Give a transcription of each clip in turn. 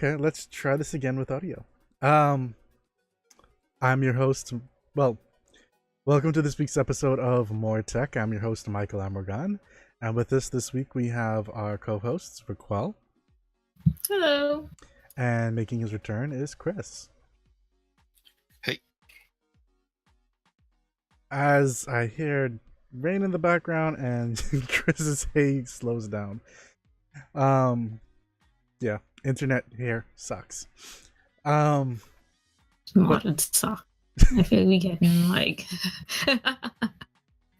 Okay, let's try this again with audio. Um, I'm your host. Well, welcome to this week's episode of More Tech. I'm your host, Michael Amorgan. And with us this week, we have our co-hosts, Vicquell. Hello. And making his return is Chris. Hey. As I hear rain in the background and Chris's hay slows down. Yeah, internet here sucks. Modern suck. I feel we getting like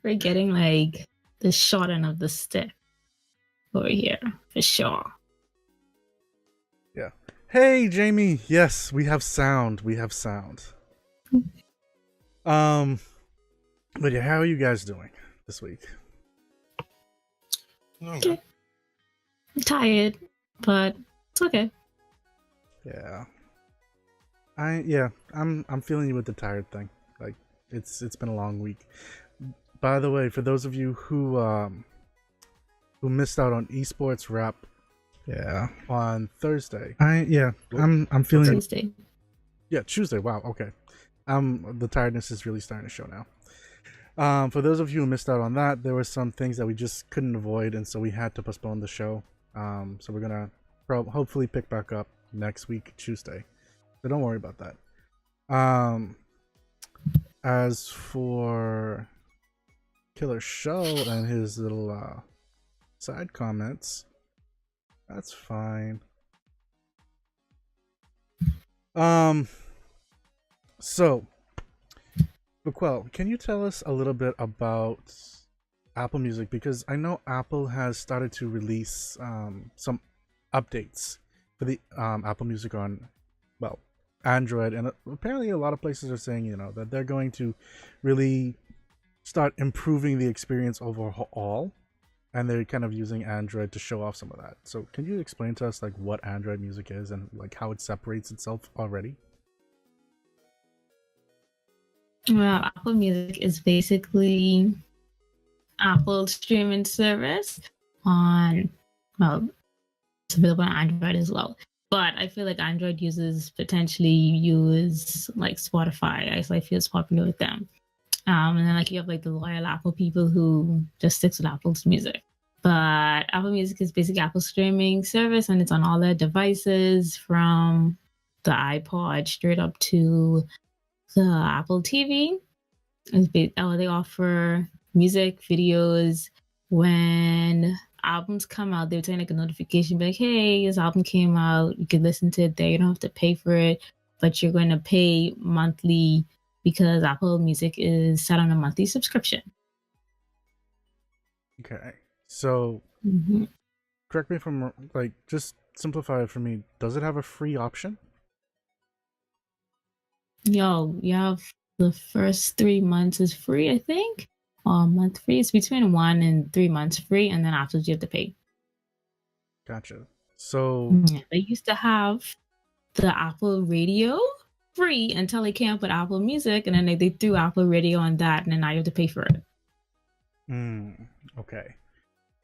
we're getting like the short end of the stick over here for sure. Yeah. Hey, Jamie. Yes, we have sound. But yeah, how are you guys doing this week? Okay. I'm tired, but it's okay. Yeah. I'm feeling you with the tired thing. Like it's been a long week. By the way, for those of you who missed out on Esports Wrap, on Thursday. I'm feeling Tuesday. Yeah, Tuesday. Wow, okay. The tiredness is really starting to show now. For those of you who missed out on that, there were some things that we just couldn't avoid, and so we had to postpone the show. So we're gonna hopefully pick back up next week, Tuesday. So don't worry about that. As for Killer Show and his little side comments, that's fine. So, Vicquell, can you tell us a little bit about Apple Music? Because I know Apple has started to release some updates for the Apple Music on, well, Android, and apparently a lot of places are saying, that they're going to really start improving the experience overall, and they're kind of using Android to show off some of that. So can you explain to us like what Android Music is and like how it separates itself already? Well, Apple Music is basically Apple's streaming service on, well, it's available on Android as well. But I feel like Android users potentially use like Spotify. I feel it's popular with them. And then like you have like the loyal Apple people who just sticks with Apple's music. But Apple Music is basically Apple's streaming service, and it's on all their devices from the iPod straight up to the Apple TV. They offer music videos. When albums come out, they'll send like a notification, like, hey, this album came out, you can listen to it there, you don't have to pay for it, but you're going to pay monthly because Apple Music is set on a monthly subscription. Okay, so correct me if I'm wrong, like, just simplify it for me. Does it have a free option? You have the first 3 months is free, I think. Month free. It's between 1 and 3 months free, and then afterwards you have to pay. Gotcha. So they used to have the Apple Radio free until they came up with Apple Music, and then they threw Apple Radio on that, and then now you have to pay for it. Okay.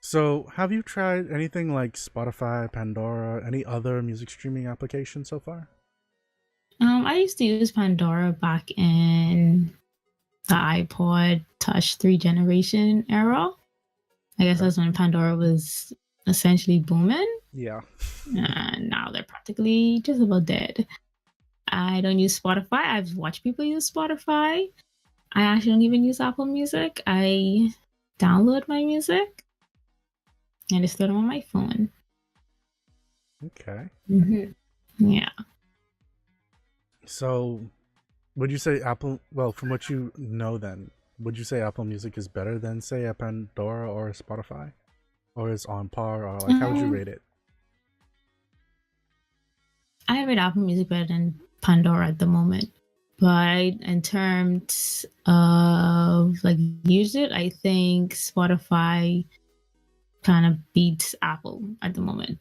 So have you tried anything like Spotify, Pandora, any other music streaming application so far? I used to use Pandora back in the iPod Touch 3 generation era. I guess that's when Pandora was essentially booming. Yeah. And now they're practically just about dead. I don't use Spotify. I've watched people use Spotify. I actually don't even use Apple Music. I download my music and just throw them on my phone. Okay. Yeah. So would you say Apple, well, from what you know then, would you say Apple Music is better than, say, a Pandora or a Spotify? Or is on par, or like how would you rate it? I rate Apple Music better than Pandora at the moment. But in terms of like use it, I think Spotify kind of beats Apple at the moment.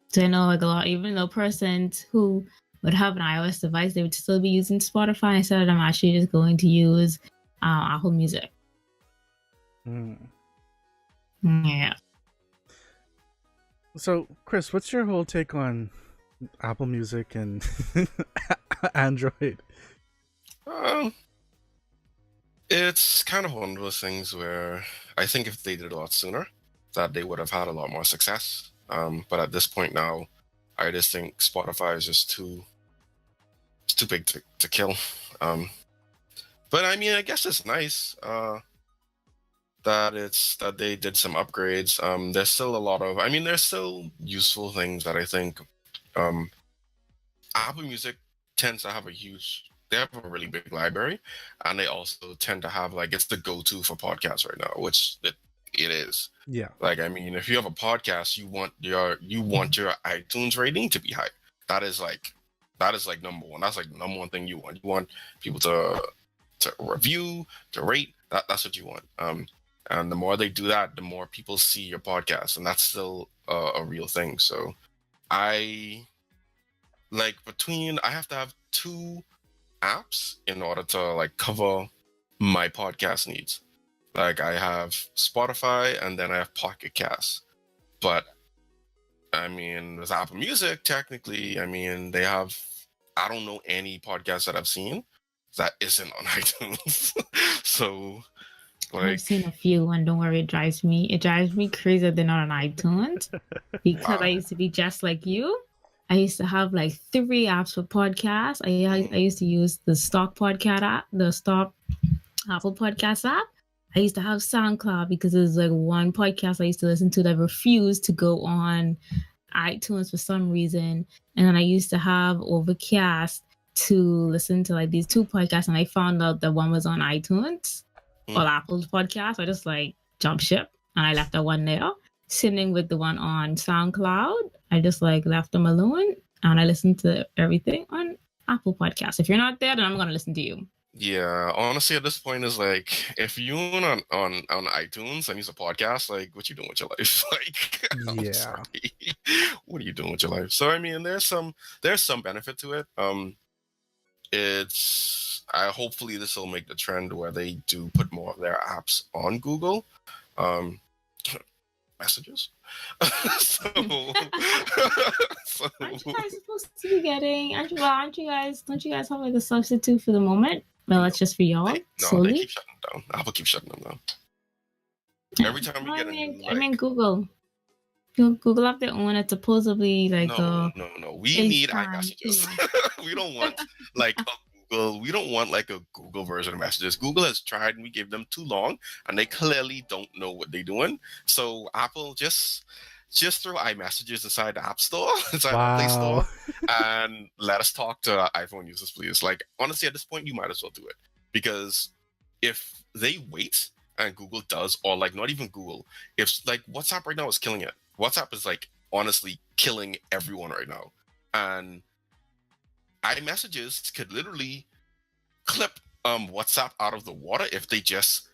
So I know like a lot, even though persons who would have an iOS device, they would still be using Spotify instead of them actually just going to use Apple Music. Yeah. So, Chris, what's your whole take on Apple Music and Android? Um, it's kind of one of those things where I think if they did it a lot sooner, that they would have had a lot more success. But at this point now, I just think Spotify is just it's too big to kill. Um, but I mean, I guess it's nice that they did some upgrades. There's still a lot of, I mean, there's still useful things that I think um, Apple Music tends to have they have a really big library, and they also tend to have like it's the go-to for podcasts right now, which it is. Yeah. Like, I mean, if you have a podcast, you want your iTunes rating to be high. That is like number one. That's like the number one thing you want. You want people to review, to rate. That's what you want. And the more they do that, the more people see your podcast, and that's still a real thing. So I I have to have two apps in order to like cover my podcast needs. Like I have Spotify and then I have Pocket Cast. But I mean, with Apple Music, technically, I mean, I don't know any podcast that I've seen that isn't on iTunes. So, I've like, seen a few, and don't worry, it drives me crazy that they're not on iTunes because wow. I used to be just like you. I used to have like 3 apps for podcasts. I used to use the stock podcast app, the stock Apple Podcast app. I used to have SoundCloud because there's like one podcast I used to listen to that refused to go on iTunes for some reason. And then I used to have Overcast to listen to like these 2 podcasts, and I found out that one was on iTunes or Apple Podcast. I just like jumped ship and I left that one there. Sitting with the one on SoundCloud, I just like left them alone and I listened to everything on Apple Podcasts. If you're not there, then I'm gonna listen to you. Yeah, honestly, at this point is like if you on iTunes and use a podcast, like what you doing with your life? Like, I'm Yeah. sorry, what are you doing with your life? So I mean, there's some benefit to it. Hopefully this will make the trend where they do put more of their apps on Google. Messages. so, Aren't you guys supposed to be getting? Aren't you guys? Don't you guys have like a substitute for the moment? Well, that's just for y'all. They Slowly. keep shutting them down. Apple keeps shutting them down. Every time we get a new, I mean Google. Google have their own. It's supposedly like no. We need iMessages. We don't want like a Google. We don't want like a Google version of messages. Google has tried, and we gave them too long, and they clearly don't know what they're doing. So Apple just throw iMessages inside the App Store, inside the Play Store, and let us talk to iPhone users, please. Like honestly, at this point, you might as well do it because if they wait and Google does, or like not even Google, if like WhatsApp right now is killing it. WhatsApp is like honestly killing everyone right now, and iMessages could literally clip WhatsApp out of the water if they just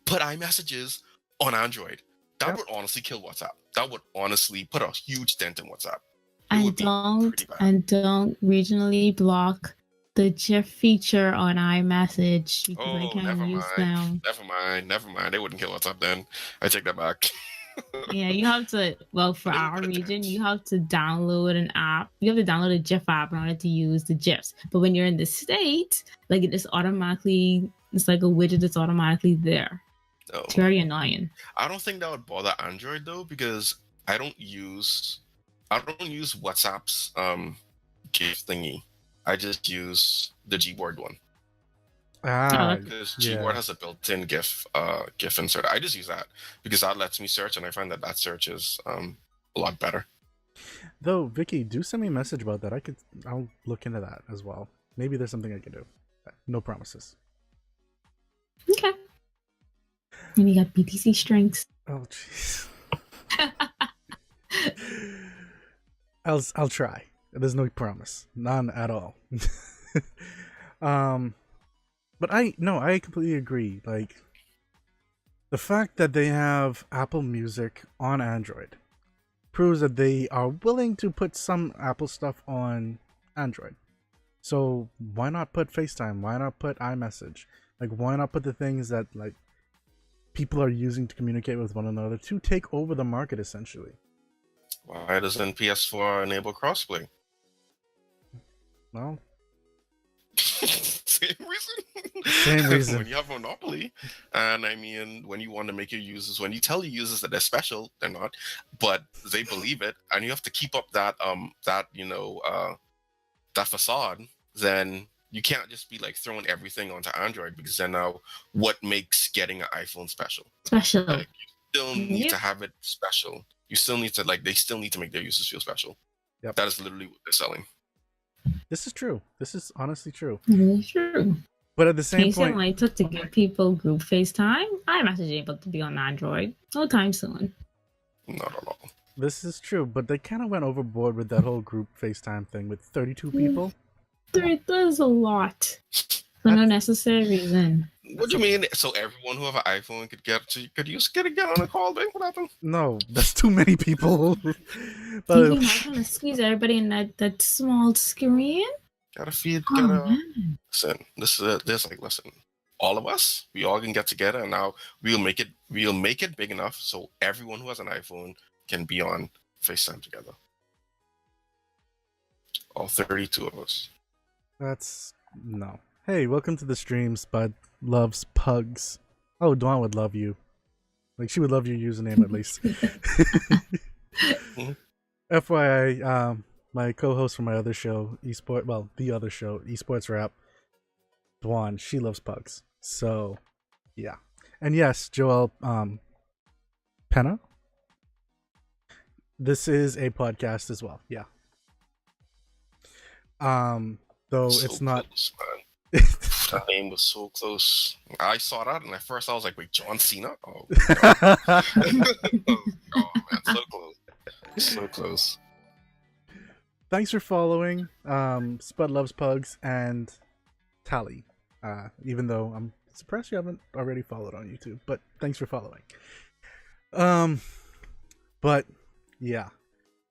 put iMessages on Android. That would honestly kill WhatsApp. That would honestly put a huge dent in WhatsApp. And don't regionally block the GIF feature on iMessage because I can't use them. Never mind. They wouldn't kill WhatsApp then. I take that back. Yeah, you have to. Well, for our region, you have to download an app. You have to download a GIF app in order to use the GIFs. But when you're in the state, like it's like a widget that's automatically there. Oh. It's very annoying. I don't think that would bother Android though, because I don't use WhatsApp's GIF thingy. I just use the Gboard one. Because Gboard has a built-in GIF insert. I just use that because that lets me search, and I find that search is a lot better. Though, Vicky, do send me a message about that. I'll look into that as well. Maybe there's something I can do. No promises. Okay. And you got BTC strings. Oh, jeez. I'll try. There's no promise. None at all. But I completely agree. Like, the fact that they have Apple Music on Android proves that they are willing to put some Apple stuff on Android. So why not put FaceTime? Why not put iMessage? Like, why not put the things that like people are using to communicate with one another to take over the market essentially? Why doesn't PS4 enable crossplay? Well, Same reason. Same reason. When you have a monopoly, and I mean, when you want to make your users, when you tell your users that they're special, they're not, but they believe it, and you have to keep up that that facade. Then you can't just be like throwing everything onto Android, because then now what makes getting an iPhone special? Special. Like, you still need to have it special. You still need to they still need to make their users feel special. Yep. That is literally what they're selling. This is true. This is honestly true. It's true. But at the same point, I took to give people group FaceTime. iMessage able to be on Android. No time soon. Not at all. this is true. But they kind of went overboard with that whole group FaceTime thing with 32 people. There's a lot for no necessary reason. What do you mean? So everyone who have an iPhone could get on a call? What happened? No, that's too many people. But you're not gonna squeeze everybody in that small screen. Gotta feed. Man. Listen. Listen. All of us, we all can get together, and now we'll make it big enough so everyone who has an iPhone can be on FaceTime together. All 32 of us. That's no. Hey, welcome to the stream. Spud loves pugs. Oh, Dawn would love you. Like, she would love your username at least. FYI, my co-host from my other show, the other show, Esports Wrap, Dwan, she loves pugs. So, yeah. And yes, Joel Penna. This is a podcast as well. Yeah. Though so it's not. Close, that name was so close. I saw that, and at first I was like, "Wait, John Cena?" Oh, God. Oh man, so close, so close. Thanks for following, Spud Loves Pugs and Tally. Even though I'm surprised you haven't already followed on YouTube, but thanks for following. But yeah,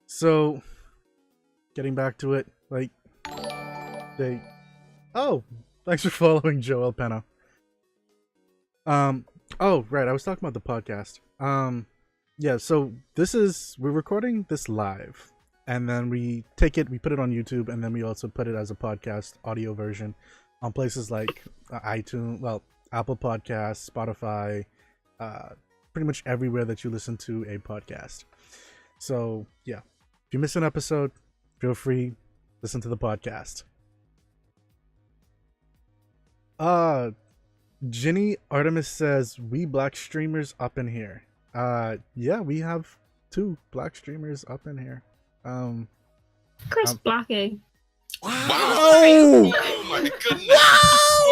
so getting back to it, like thanks for following Joel Penna. Oh right, I was talking about the podcast. Yeah, so we're recording this live, and then we put it on YouTube, and then we also put it as a podcast audio version on places like iTunes, Apple Podcasts, Spotify, pretty much everywhere that you listen to a podcast. So yeah, if you miss an episode, feel free, listen to the podcast. Ginny Artemis says, we black streamers up in here. Yeah, we have 2 black streamers up in here. Chris blocking. Wow! Oh my goodness! Wow!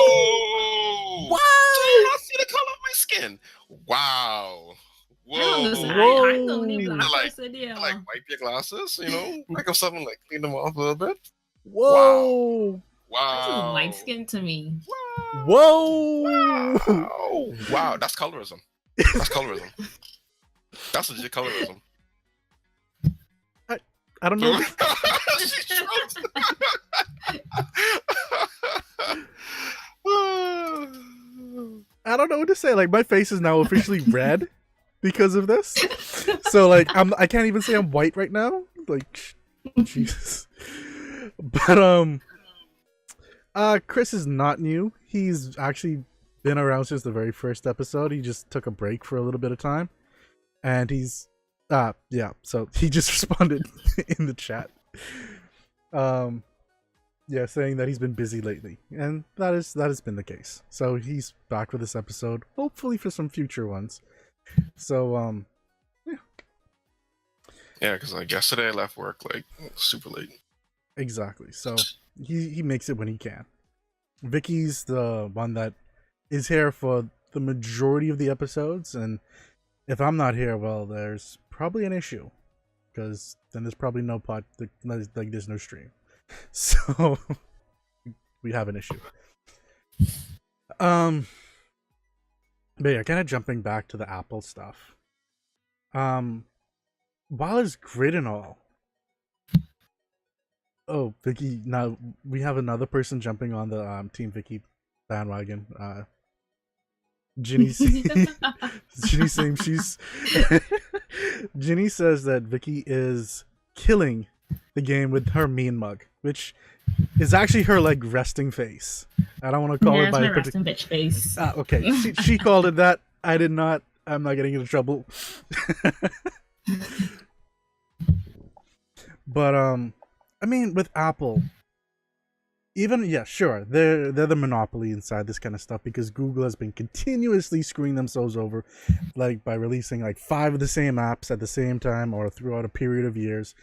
Wow! Do you not see the color of my skin? Wow! Whoa! I'm the only black person here. Like wipe your glasses, like if something like clean them off a little bit. Whoa! Wow! This is light skin to me. Whoa! Wow! That's colorism. That's legit colorism. I don't know. I don't know what to say. Like, my face is now officially red because of this. So, like, I can't even say I'm white right now. Like, Jesus. But Chris is not new. He's actually been around since the very first episode. He just took a break for a little bit of time, and he's so he just responded in the chat, saying that he's been busy lately, and that has been the case. So he's back for this episode, hopefully for some future ones. So because like yesterday I left work like super late. Exactly. So he makes it when he can. Vicky's the one that is here for the majority of the episodes, and if I'm not here, well, there's probably an issue, because then there's probably no there's no stream. So we have an issue. But yeah, kind of jumping back to the Apple stuff. While it's great and all. Oh, Vicky! Now we have another person jumping on the Team Vicky bandwagon. Ginny saying Ginny says that Vicky is killing the game with her mean mug, which is actually her like resting face. I don't want to call Yeah, it it's by my a resting bitch face. okay. She called it that. I did not. I'm not getting into trouble. But I mean, with Apple, even yeah, sure, they're the monopoly inside this kind of stuff because Google has been continuously screwing themselves over, like by releasing like 5 of the same apps at the same time or throughout a period of years,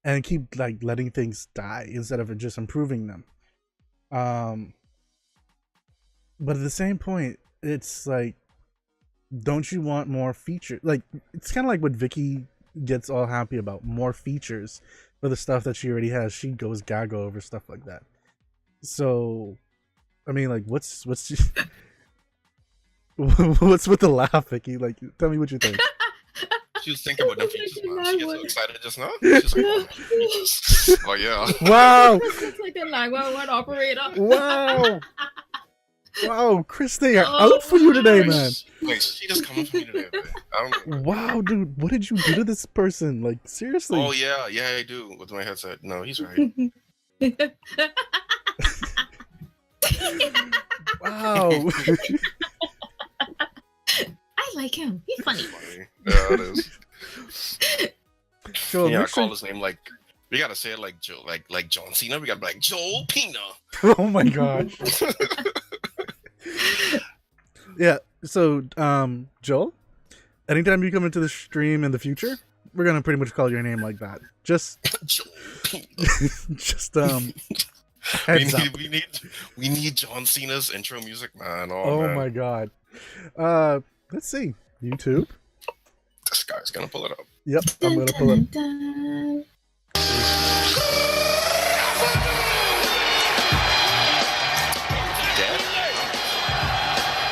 and keep like letting things die instead of just improving them. But at the same point, it's like, don't you want more features? Like, it's kind of like what Vicky gets all happy about, more features for the stuff that she already has. She goes gaga over stuff like that. So, I mean, like, what's what's with the laugh, Vicky? Like, tell me what you think. She was thinking about them features, man. She gets so excited just now. She's like, oh, features. Oh yeah. Wow. It's like a 911 operator. Wow. Wow, Chris, they are out for you today, man. Wait, she just coming for me today, man. I don't know. Wow, dude, what did you do to this person? Like, seriously? Oh yeah, I do with my headset. No, he's right. Wow. I like him. He's funny. Yeah, it is. Joel, yeah, I call his name like we gotta say it like Joe, like John Cena. We gotta be like Joel Pena. Oh my gosh. Yeah. So, Joel, anytime you come into the stream in the future, we're gonna pretty much call your name like that. Just, Joel Pena. just heads up. We need John Cena's intro music, man. Oh man. My god. Let's see. YouTube. This guy's gonna pull it up. Yep, I'm gonna pull it.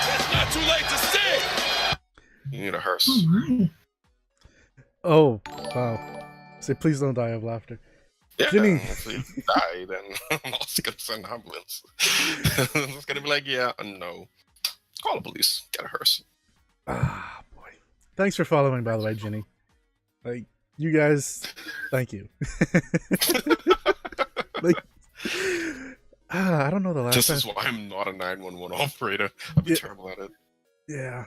It's not too late to sing. You need a hearse. Oh my. Oh, wow. Say, please don't die of laughter. Yeah, Ginny. if you die, then I'm also gonna send an ambulance. It's gonna be like, yeah, no. Call the police. Get a hearse. Ah, boy. Thanks for following, by the way, Ginny. Like, you guys, thank you. Like, I don't know the last This time. is why I'm not a 911 operator. I'd be terrible at it. Yeah.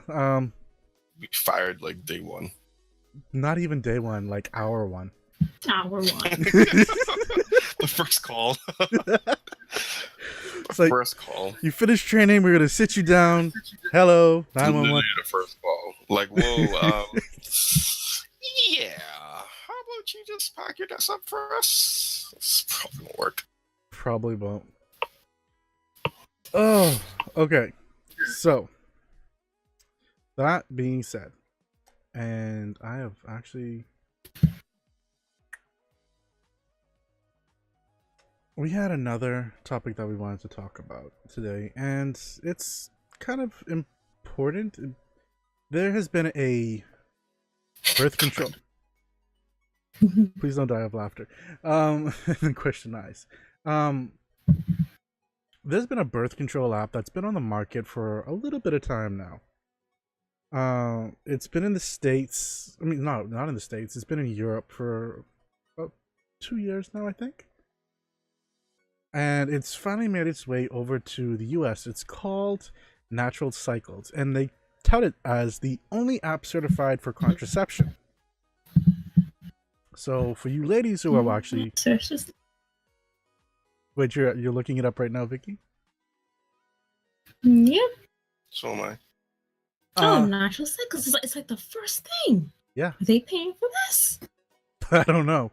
Be fired like day one. Not even day one, like hour one. Hour one. The first call. It's like, First call. you finish training, we're gonna sit you down. Hello, 911. Literally the first call. Like, whoa, yeah. How about you just pack your desk up for us? This probably won't work. Probably won't. Oh, okay. So, that being said, and I have actually... We had another topic that we wanted to talk about today, and it's kind of important. There has been a birth control... Please don't die of laughter. Question eyes. There's been a birth control app that's been on the market for a little bit of time now. It's been in the States. I mean, no, not in the States. It's been in Europe for about 2 years now, I think. And it's finally made its way over to the US. It's called Natural Cycles, and they tout it as the only app certified for contraception. So for you ladies who are actually... Wait, you're looking it up right now, Vicky? Yep. So am I. Natural Cycles. It's like the first thing. Yeah. Are they paying for this? I don't know.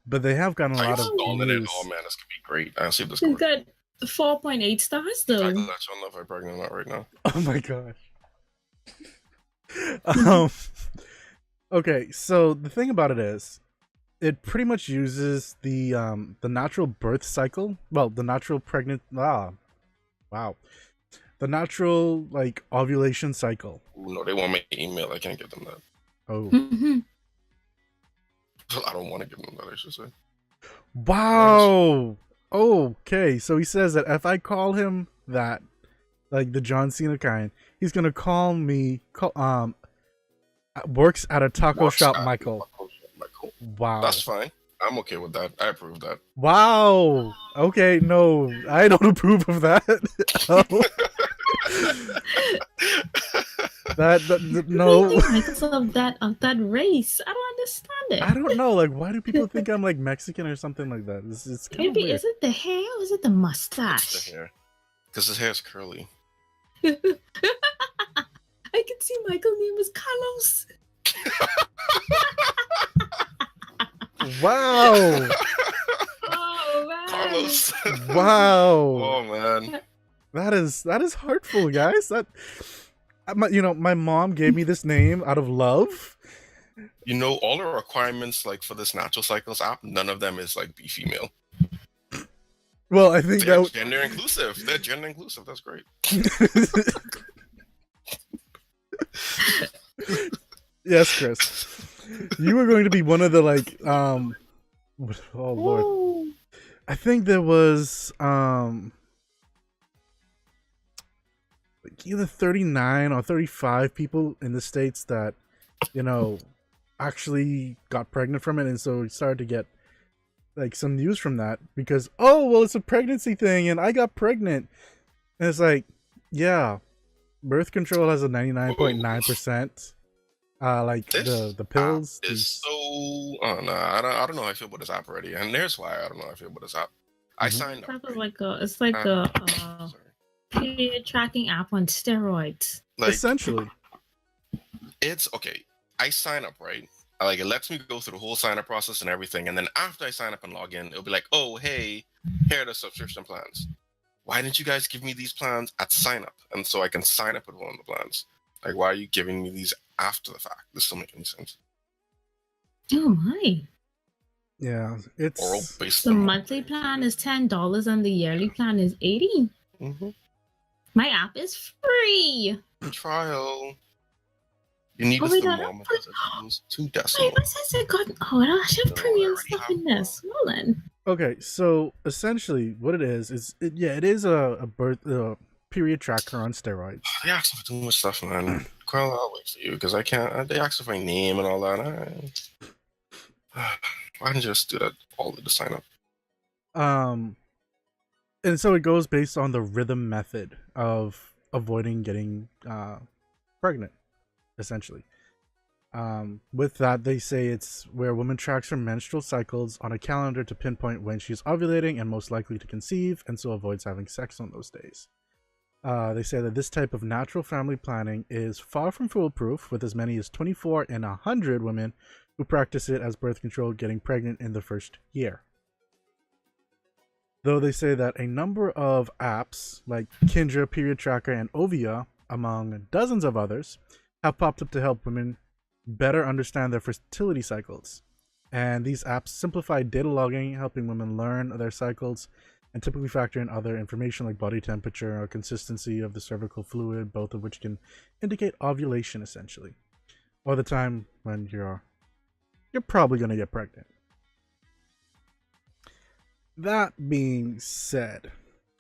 But they have gotten a lot of news. Oh man, this could be great. I'll see if this It's got 4.8 stars though. I can let y'all know if I'm pregnant or not right now. Oh my gosh. Okay, so the thing about it is, it pretty much uses the natural birth cycle. Well, the natural the natural like ovulation cycle. Ooh, no, they want my email. I can't give them that. Oh. I don't want to give them that, I should say. Wow. Okay, so he says that if I call him that, like the John Cena kind, he's gonna call me. Works at a taco shop, Michael. Michael. Wow. That's fine. I'm okay with that. I approve that. Wow. Okay, no, I don't approve of that. Oh. No. Because of that race, I don't understand it. I don't know. Like, why do people think I'm like Mexican or something like that? It's kind of Maybe weird. is it the hair or is it the mustache? It's the hair, because his hair is curly. I can see Michael's name was Carlos. Wow. Oh man. Carlos. Wow. Oh man. That is hurtful, guys. My mom gave me this name out of love. You know, all the requirements like for this Natural Cycles app, none of them is like be female. Well, I think They're gender inclusive. They're gender inclusive. That's great. Yes, Chris. You were going to be one of the like oh Lord. Ooh. I think there was like either 39 or 35 people in the States that, you know, actually got pregnant from it, and so we started to get like some news from that because, oh well, it's a pregnancy thing and I got pregnant. And it's like, yeah, birth control has a 99.9%. Like This the pills app is so. Oh no, I don't know how I feel about this app already, and here's why I don't know how I feel about this app. I signed up. It's like a period tracking app on steroids. Like, essentially. it's okay. I sign up, right? Like, it lets me go through the whole sign up process and everything, and then after I sign up and log in, it'll be like, oh hey, here are the subscription plans. Why didn't you guys give me these plans at sign up, and so I can sign up with one of the plans? Like, why are you giving me these after the fact? This doesn't make any sense. Oh my! Yeah, it's Oral based. The monthly plan is $10 and the yearly plan is $80. Mm-hmm. My app is free. Trial. You need Oh, the wait, I thermometer don't that use 2 Wait, decimals. what says it got? Oh, I actually have No, premium I already stuff have in this. Hold on. okay. So essentially, what it is it is a birth period tracker on steroids. They asked for too much stuff, man. Carl, I'll wait for you because I can't. They asked for my name and all that. Why didn't you just do that all to sign up? And so it goes based on the rhythm method of avoiding getting pregnant, essentially. With that, they say it's where a woman tracks her menstrual cycles on a calendar to pinpoint when she's ovulating and most likely to conceive, and so avoids having sex on those days. They say that this type of natural family planning is far from foolproof, with as many as 24 in 100 women who practice it as birth control getting pregnant in the first year. Though they say that a number of apps like Kindra, Period Tracker, and Ovia, among dozens of others, have popped up to help women better understand their fertility cycles. And these apps simplify data logging, helping women learn their cycles, and typically factor in other information like body temperature or consistency of the cervical fluid, both of which can indicate ovulation, essentially, or the time when you're probably going to get pregnant. That being said,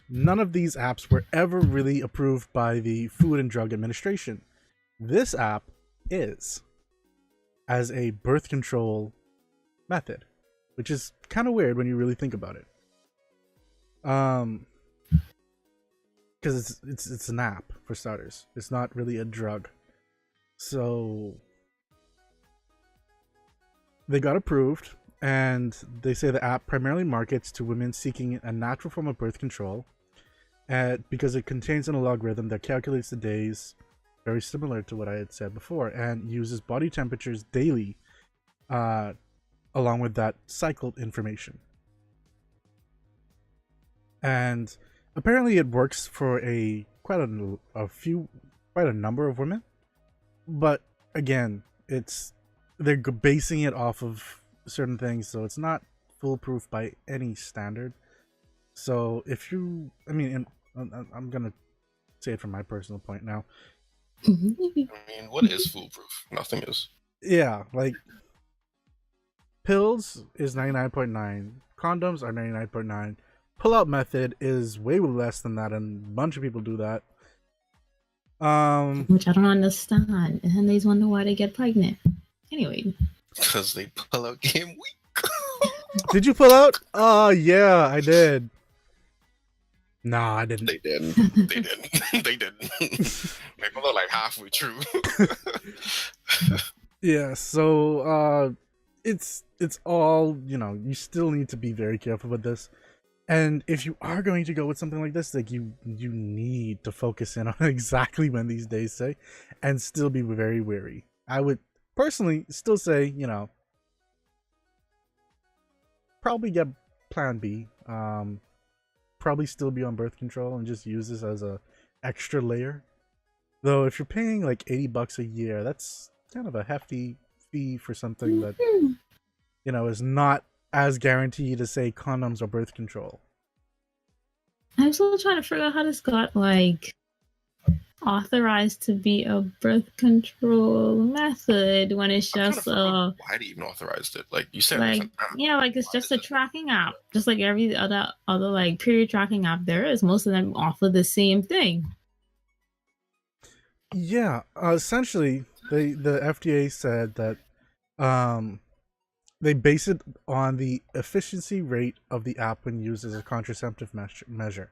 none of these apps were ever really approved by the Food and Drug Administration. This app is, as a birth control method, which is kind of weird when you really think about it. Because it's an app for starters. It's not really a drug. So they got approved, and they say the app primarily markets to women seeking a natural form of birth control, because it contains an algorithm that calculates the days, very similar to what I had said before, and uses body temperatures daily, along with that cycled information. And apparently it works for quite a number of women, but again, they're basing it off of certain things, so it's not foolproof by any standard. So if you, I'm gonna say it from my personal point now. I mean, what is foolproof? Nothing is. Yeah, like pills is 99.9, condoms are 99.9. Pull-out method is way less than that, and a bunch of people do that. Which I don't understand, and they wonder why they get pregnant. Anyway, Because they pull out game week. Did you pull out? Oh yeah, I did. Nah, I didn't. They didn't. They didn't. They didn't. They pulled out like halfway through. Yeah, so it's all, you still need to be very careful with this. And if you are going to go with something like this, like you need to focus in on exactly when these days say and still be very wary. I would personally still say, probably get plan B. Probably still be on birth control and just use this as a extra layer. Though if you're paying like $80 a year, that's kind of a hefty fee for something that is not as guaranteed as say condoms or birth control. I'm still trying to figure out how this got authorized to be a birth control method when it's just why they even authorized it. Like you said, it's just a tracking app, just like every other like period tracking app there is. Most of them offer the same thing. Yeah, essentially, the FDA said that they base it on the efficiency rate of the app when used as a contraceptive measure.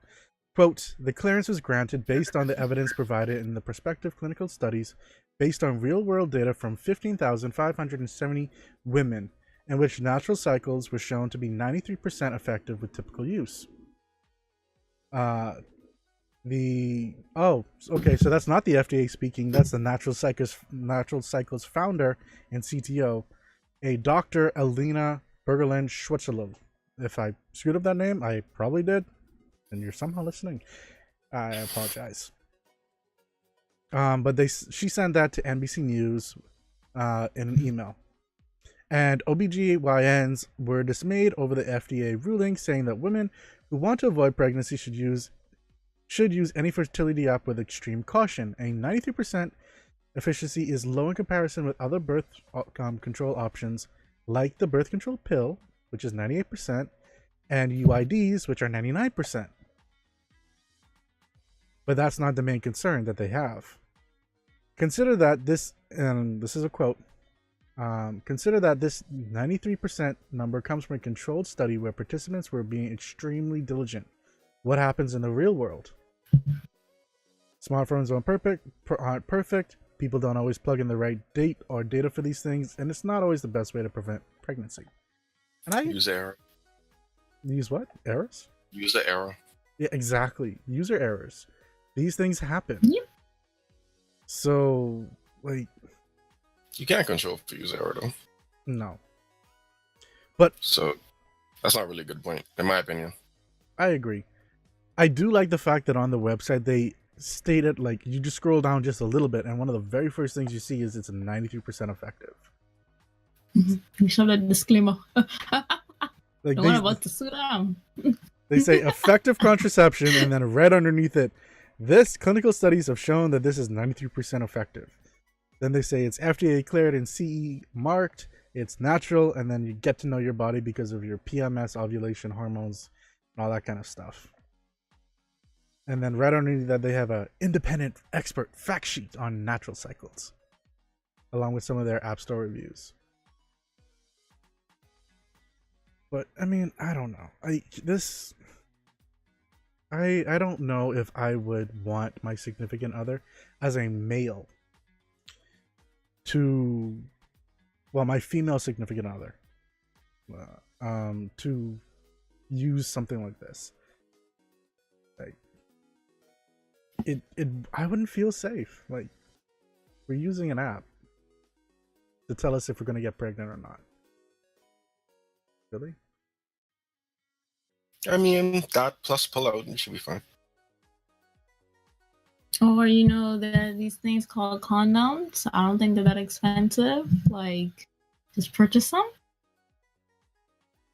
Quote, the clearance was granted based on the evidence provided in the prospective clinical studies based on real-world data from 15,570 women in which natural cycles were shown to be 93% effective with typical use. So that's not the FDA speaking. That's the Natural Cycles founder and CTO, a Dr. Alina Bergerland Schwarzschild. If I screwed up that name, I probably did, and you're somehow listening, I apologize. But she sent that to NBC News in an email. And OBGYNs were dismayed over the FDA ruling, saying that women who want to avoid pregnancy should use any fertility app with extreme caution. A 93% efficiency is low in comparison with other birth control options like the birth control pill, which is 98%, and UIDs, which are 99%. But that's not the main concern that they have. Consider that this, and this is a quote, consider that this 93% number comes from a controlled study where participants were being extremely diligent. What happens in the real world? Smartphones aren't perfect. People don't always plug in the right date or data for these things, and it's not always the best way to prevent pregnancy. And use error. Use what? Errors? User error. Yeah, exactly. User errors. These things happen. Yep. So, like, you can't control for user error though. No. But so that's not really a good point, in my opinion. I agree. I do like the fact that on the website they stated, like, you just scroll down just a little bit, and one of the very first things you see is it's 93% effective. You show that disclaimer. Like, what about the sit down? They say effective contraception, and then right underneath it, this clinical studies have shown that this is 93% effective. Then they say it's FDA cleared and CE marked, it's natural, and then you get to know your body because of your PMS, ovulation, hormones, and all that kind of stuff. And then right underneath that, they have an independent expert fact sheet on natural cycles, along with some of their App Store reviews. But I mean, I don't know. I don't know if I would want my significant other as a male to, well, my female significant other, to use something like this. Like, I wouldn't feel safe. Like, we're using an app to tell us if we're going to get pregnant or not. Really? I mean, that plus pull out, you should be fine. Or, there are these things called condoms. I don't think they're that expensive. Like, just purchase them.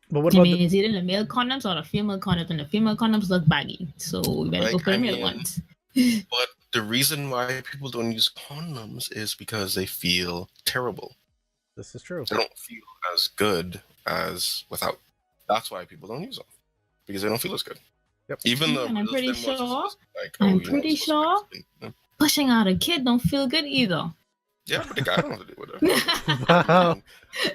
But what about it's either the male condoms or the female condoms, and the female condoms look baggy. So we better go for the male ones. But the reason why people don't use condoms is because they feel terrible. This is true. They don't feel as good as without. That's why people don't use them. Because they don't feel as good. Yep. Even though I'm pretty sure pushing out a kid don't feel good either. Yeah, but the guy don't have to deal with it. Wow.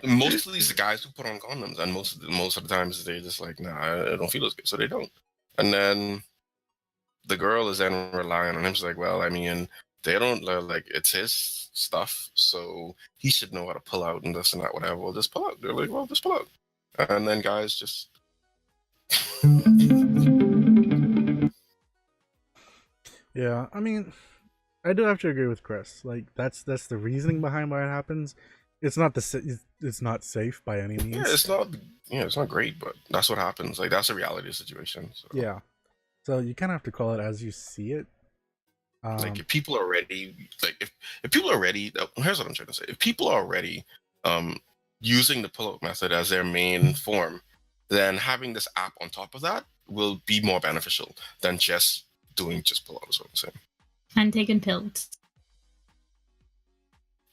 Most of these guys who put on condoms, and most of the times they're just like, nah, I don't feel as good, so they don't. And then the girl is then relying on him. She's like, well, I mean, they don't like it's his stuff, so he should know how to pull out and this and that, whatever. Well, just pull out. They're like, well, just pull out. And then guys just. Yeah, I mean, I do have to agree with Chris. Like that's the reasoning behind why it happens. It's not it's not safe by any means. Yeah, it's not. Yeah, it's not great, but that's what happens. Like that's a reality situation. So. Yeah, so you kind of have to call it as you see it. Like if people are ready, like if people are ready, here's what I'm trying to say. If people are already using the pull-out method as their main form, then having this app on top of that will be more beneficial than just doing pull-out. Is what I'm saying. And taking pills.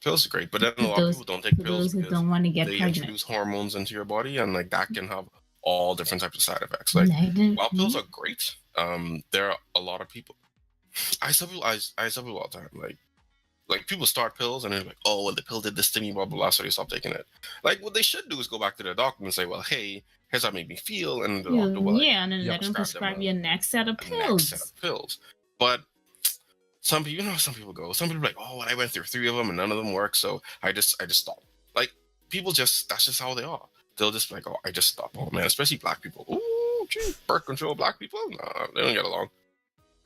Pills are great, but then a lot of people don't take pills those who because don't want to get they pregnant. introduce hormones into your body, and like that can have all different types of side effects. Like while pills are great, there are a lot of people. I tell people all the time, like people start pills and they're like, oh, well, the pill did this to me, blah blah blah, so they stop taking it. Like what they should do is go back to their doctor and say, well, hey, here's how it made me feel, and the doctor will and then let them prescribe you a next set of pills. But some people are like, oh, well, I went through 3 of them and none of them work, so I just stopped. Like people that's just how they are. They'll just be like, oh, I just stopped. Oh man, especially black people. Ooh, gee, birth control black people? Nah, they don't get along.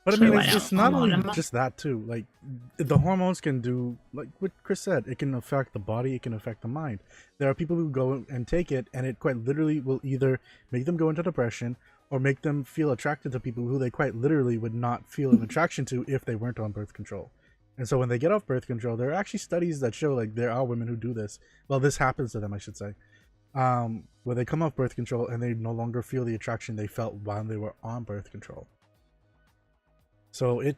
But I mean, it's not only just that too. Like the hormones can do, like what Chris said, it can affect the body, it can affect the mind. There are people who go and take it, and it quite literally will either make them go into depression or make them feel attracted to people who they quite literally would not feel an attraction to if they weren't on birth control. And so when they get off birth control, there are actually studies that show like there are women who do this. Well, this happens to them, I should say, where they come off birth control and they no longer feel the attraction they felt while they were on birth control. So it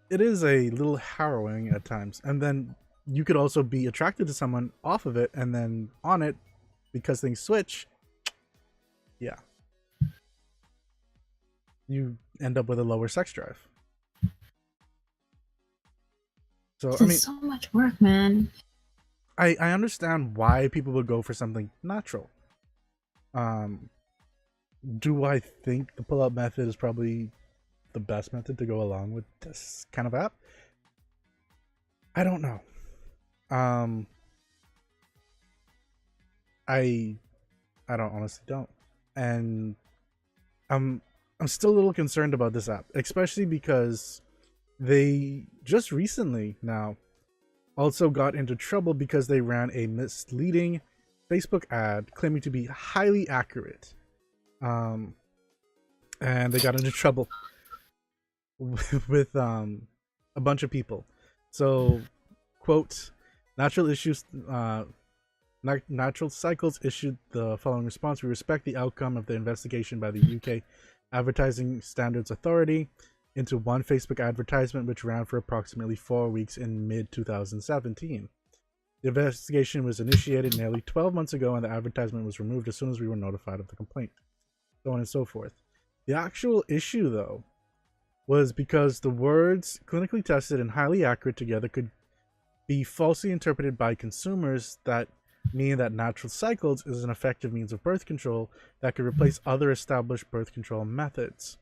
is a little harrowing at times. And then you could also be attracted to someone off of it and then on it because things switch. Yeah. You end up with a lower sex drive. So I mean, so much work, man. I understand why people would go for something natural. Do I think the pull-out method is probably the best method to go along with this kind of app? I don't know. I honestly don't. And I'm still a little concerned about this app, especially because they just recently now also got into trouble because they ran a misleading Facebook ad claiming to be highly accurate. And they got into trouble with a bunch of people. So, quote, Natural Cycles issued the following response: we respect the outcome of the investigation by the UK Advertising Standards Authority into one Facebook advertisement which ran for approximately 4 weeks in mid-2017. The investigation was initiated nearly 12 months ago and the advertisement was removed as soon as we were notified of the complaint. So on and so forth. The actual issue, though, was because the words clinically tested and highly accurate together could be falsely interpreted by consumers, that meaning that Natural Cycles is an effective means of birth control that could replace other established birth control methods.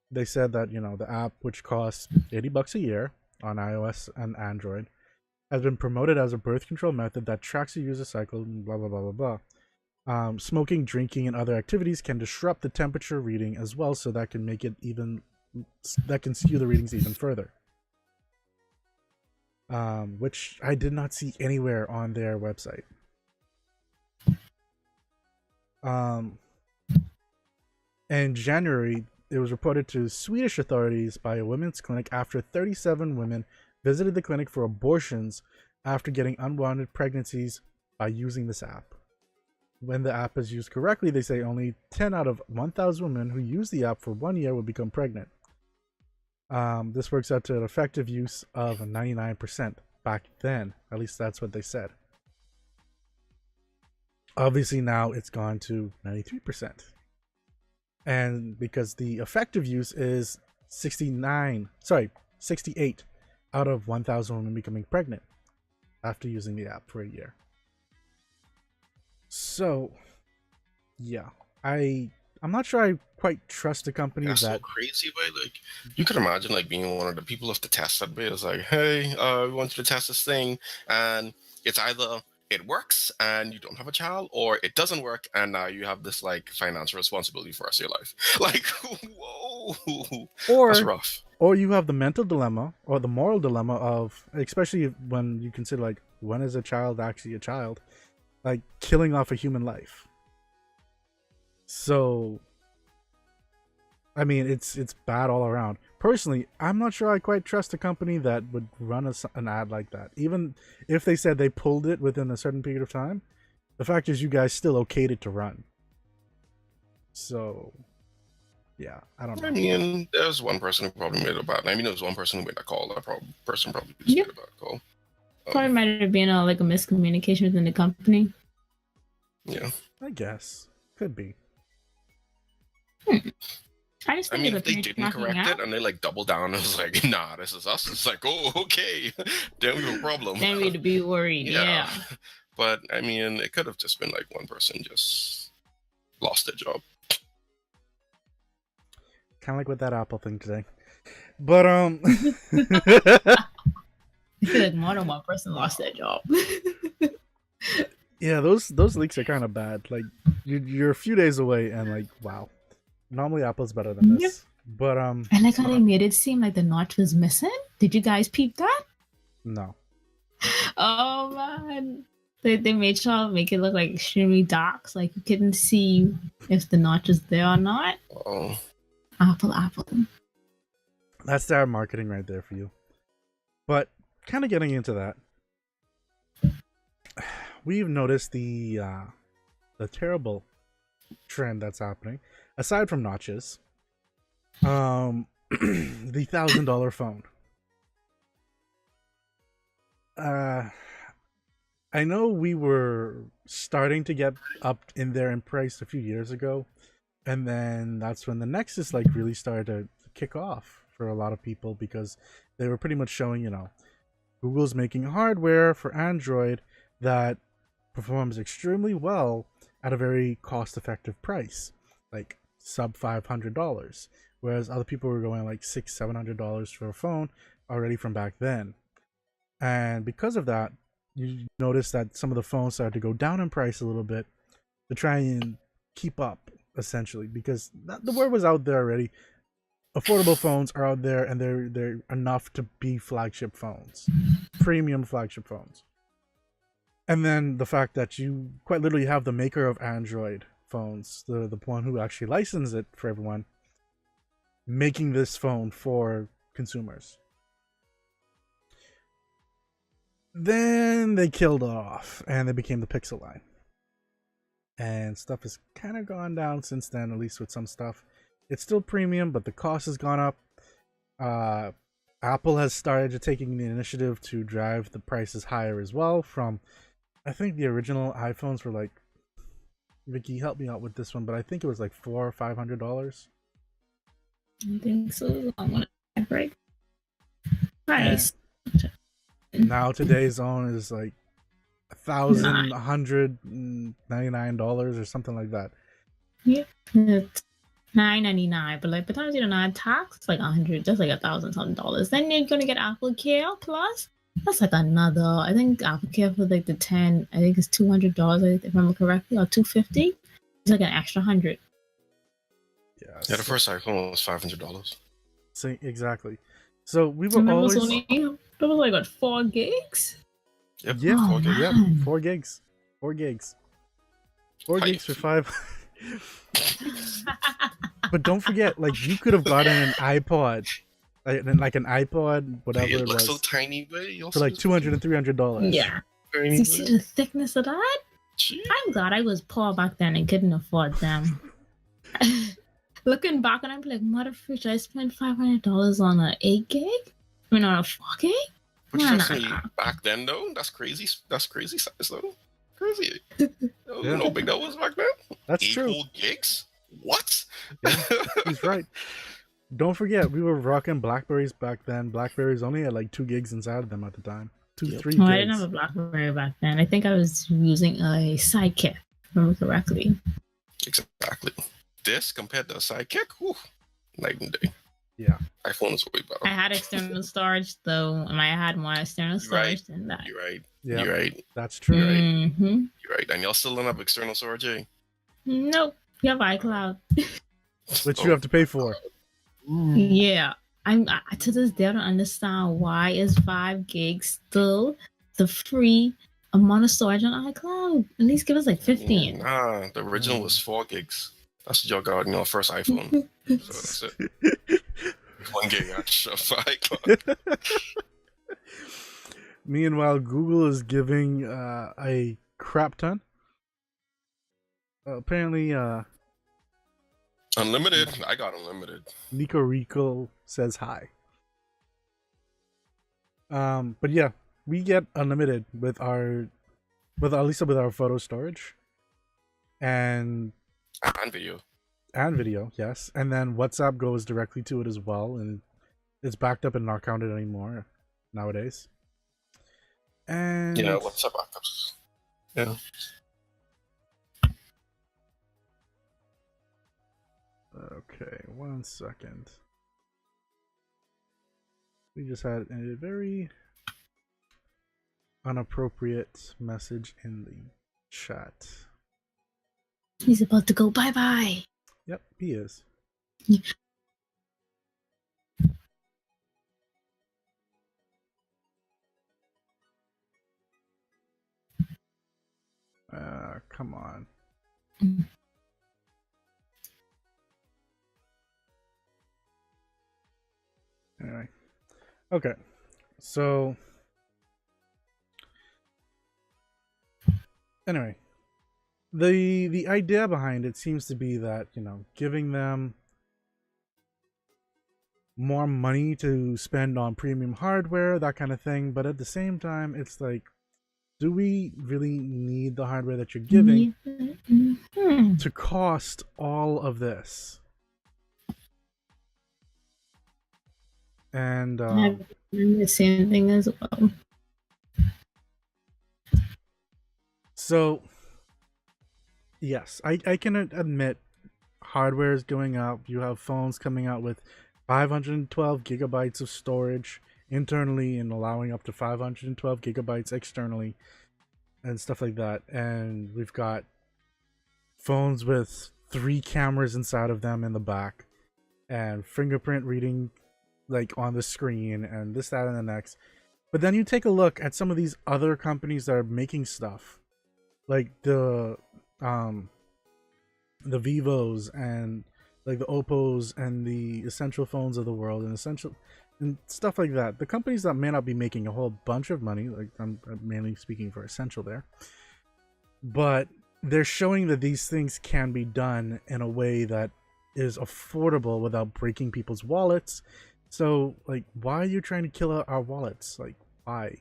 They said that, the app, which costs $80 a year on iOS and Android, has been promoted as a birth control method that tracks the user cycle and blah, blah, blah, blah, blah. Smoking, drinking, and other activities can disrupt the temperature reading as well, so that can that can skew the readings even further. Which I did not see anywhere on their website. In January, it was reported to Swedish authorities by a women's clinic after 37 women visited the clinic for abortions after getting unwanted pregnancies by using this app. When the app is used correctly, they say only 10 out of 1,000 women who use the app for 1 year will become pregnant. This works out to an effective use of 99% back then. At least that's what they said. Obviously now it's gone to 93%. And because the effective use is 68%. out of 1,000 women becoming pregnant after using the app for a year. So, yeah, I'm not sure I quite trust a company That's that. so crazy, but like you could imagine like being one of the people of the test that way. It's like, hey, we want you to test this thing, and it's either it works and you don't have a child, or it doesn't work and now you have this like financial responsibility for the rest of your life. Like, whoa, that's rough. Or you have the mental dilemma or the moral dilemma of, especially when you consider like, when is a child actually a child? Like killing off a human life. So, I mean, it's bad all around. Personally, I'm not sure I quite trust a company that would run an ad like that. Even if they said they pulled it within a certain period of time, the fact is you guys still okayed it to run. So, yeah, I don't know. I mean, there's one person who probably made a bad. I mean, there was one person who made that call. That person probably just made a bad call. Probably might have been like a miscommunication within the company. Yeah, I guess could be. I mean, if they didn't correct it and they like double down, it was like, nah, this is us. It's like, oh, okay, then we have a problem. Then we'd be worried. Yeah. But I mean, it could have just been like one person just lost their job. Kind of like with that Apple thing today. But I feel like more than one person lost their job. Yeah, those leaks are kind of bad. Like you're a few days away, and like, wow. Normally Apple's better than this. But I like how they made it seem like the notch was missing. Did you guys peep that? No. Oh man. They made sure to make it look like extremely dark, so like you couldn't see if the notch is there or not. Oh. Apple. That's their marketing right there for you. But kind of getting into that, we've noticed the terrible trend that's happening. Aside from notches, the $1,000 phone. I know we were starting to get up in there in price a few years ago, and then that's when the Nexus like really started to kick off for a lot of people, because they were pretty much showing, you know, Google's making hardware for Android that performs extremely well at a very cost-effective price, like sub $500, whereas other people were going like $600-700 for a phone already from back then. And because of that, you notice that some of the phones started to go down in price a little bit to try and keep up, essentially, because the word was out there already. Affordable phones are out there, and they're enough to be flagship phones, premium flagship phones. And then the fact that you quite literally have the maker of Android phones, the one who actually licensed it for everyone, making this phone for consumers. Then they killed it off, and they became the Pixel line. And stuff has kind of gone down since then, at least with some stuff. It's still premium, but the cost has gone up. Apple has started taking the initiative to drive the prices higher as well. From, I think the original iPhones were like, Vicky, help me out with this one, but I think it was like $400 or $500. I think so. I'm gonna right. Price. Now today's own is like $1,199 or something like that. Yeah, it's $9.99, but like by the time you do the tax, it's like $100, just like $1,000-something. Then you're gonna get Apple Care Plus. That's like another. I think Apple Care for like the 10. I think it's $200 if I remember correctly, or $250. It's like an extra $100. Yeah, the first iPhone was $500. So exactly. So we were always. It was like what, 4 gigs? Yep. Yeah, 4 gigs. Yep, 4 gigs. 4 gigs. 4 gigs for 5. But don't forget, like, you could have gotten an iPod, like an iPod, whatever it was, so tiny, but for like $200 and $300. Yeah. You see the thickness of that? Jeez. I'm glad I was poor back then and couldn't afford them. Looking back, and I'm like, mother freak, I spent $500 on an 8 gig? I mean, on a 4 gig? But back then, though, that's crazy. That's crazy size, though. Crazy. You know how big that was back then? That's 8 true. 8 gigs? What? Yeah, he's right. Don't forget, we were rocking Blackberries back then. Blackberries only had like 2 gigs inside of them at the time. 2, 3 gigs. I didn't have a BlackBerry back then. I think I was using a Sidekick, if I remember correctly. Exactly. This compared to a Sidekick, whew, night and day. Yeah. iPhone is way better. I had external storage though, and I had more external storage than that. You're right. Yeah. You're right. That's true. You're right. Mm-hmm. You're right. And y'all still don't have external storage, eh? Nope. You have iCloud. Which you have to pay for. Yeah. I to this day I don't understand why is 5 gigs still the free amount of storage on iCloud. At least give us like 15. Nah, the original was 4 gigs. That's what y'all got in your first iPhone. So that's it. 1 gig extra for iCloud. Meanwhile, Google is giving a crap ton. Apparently, Unlimited. I got unlimited. Nico Rico says hi. But yeah, we get unlimited with at least with our photo storage, and video. And video, yes. And then WhatsApp goes directly to it as well, and it's backed up and not counted anymore nowadays. And yeah, WhatsApp backups. Yeah. Okay, 1 second. We just had a very inappropriate message in the chat. He's about to go bye-bye. Yep, he is. Come on. Anyway. Okay. So anyway, the idea behind it seems to be that, you know, giving them more money to spend on premium hardware, that kind of thing, but at the same time it's like, do we really need the hardware that you're giving to cost all of this? And the same thing as well. So yes, I can admit hardware is going up. You have phones coming out with 512 gigabytes of storage internally and allowing up to 512 gigabytes externally and stuff like that. And we've got phones with 3 cameras inside of them in the back and fingerprint reading like on the screen and this, that, and the next. But then you take a look at some of these other companies that are making stuff like the Vivos and like the Oppos and the Essential phones of the world and stuff like that. The companies that may not be making a whole bunch of money, like I'm mainly speaking for Essential there, but they're showing that these things can be done in a way that is affordable without breaking people's wallets. So like, why are you trying to kill our wallets? Like, why?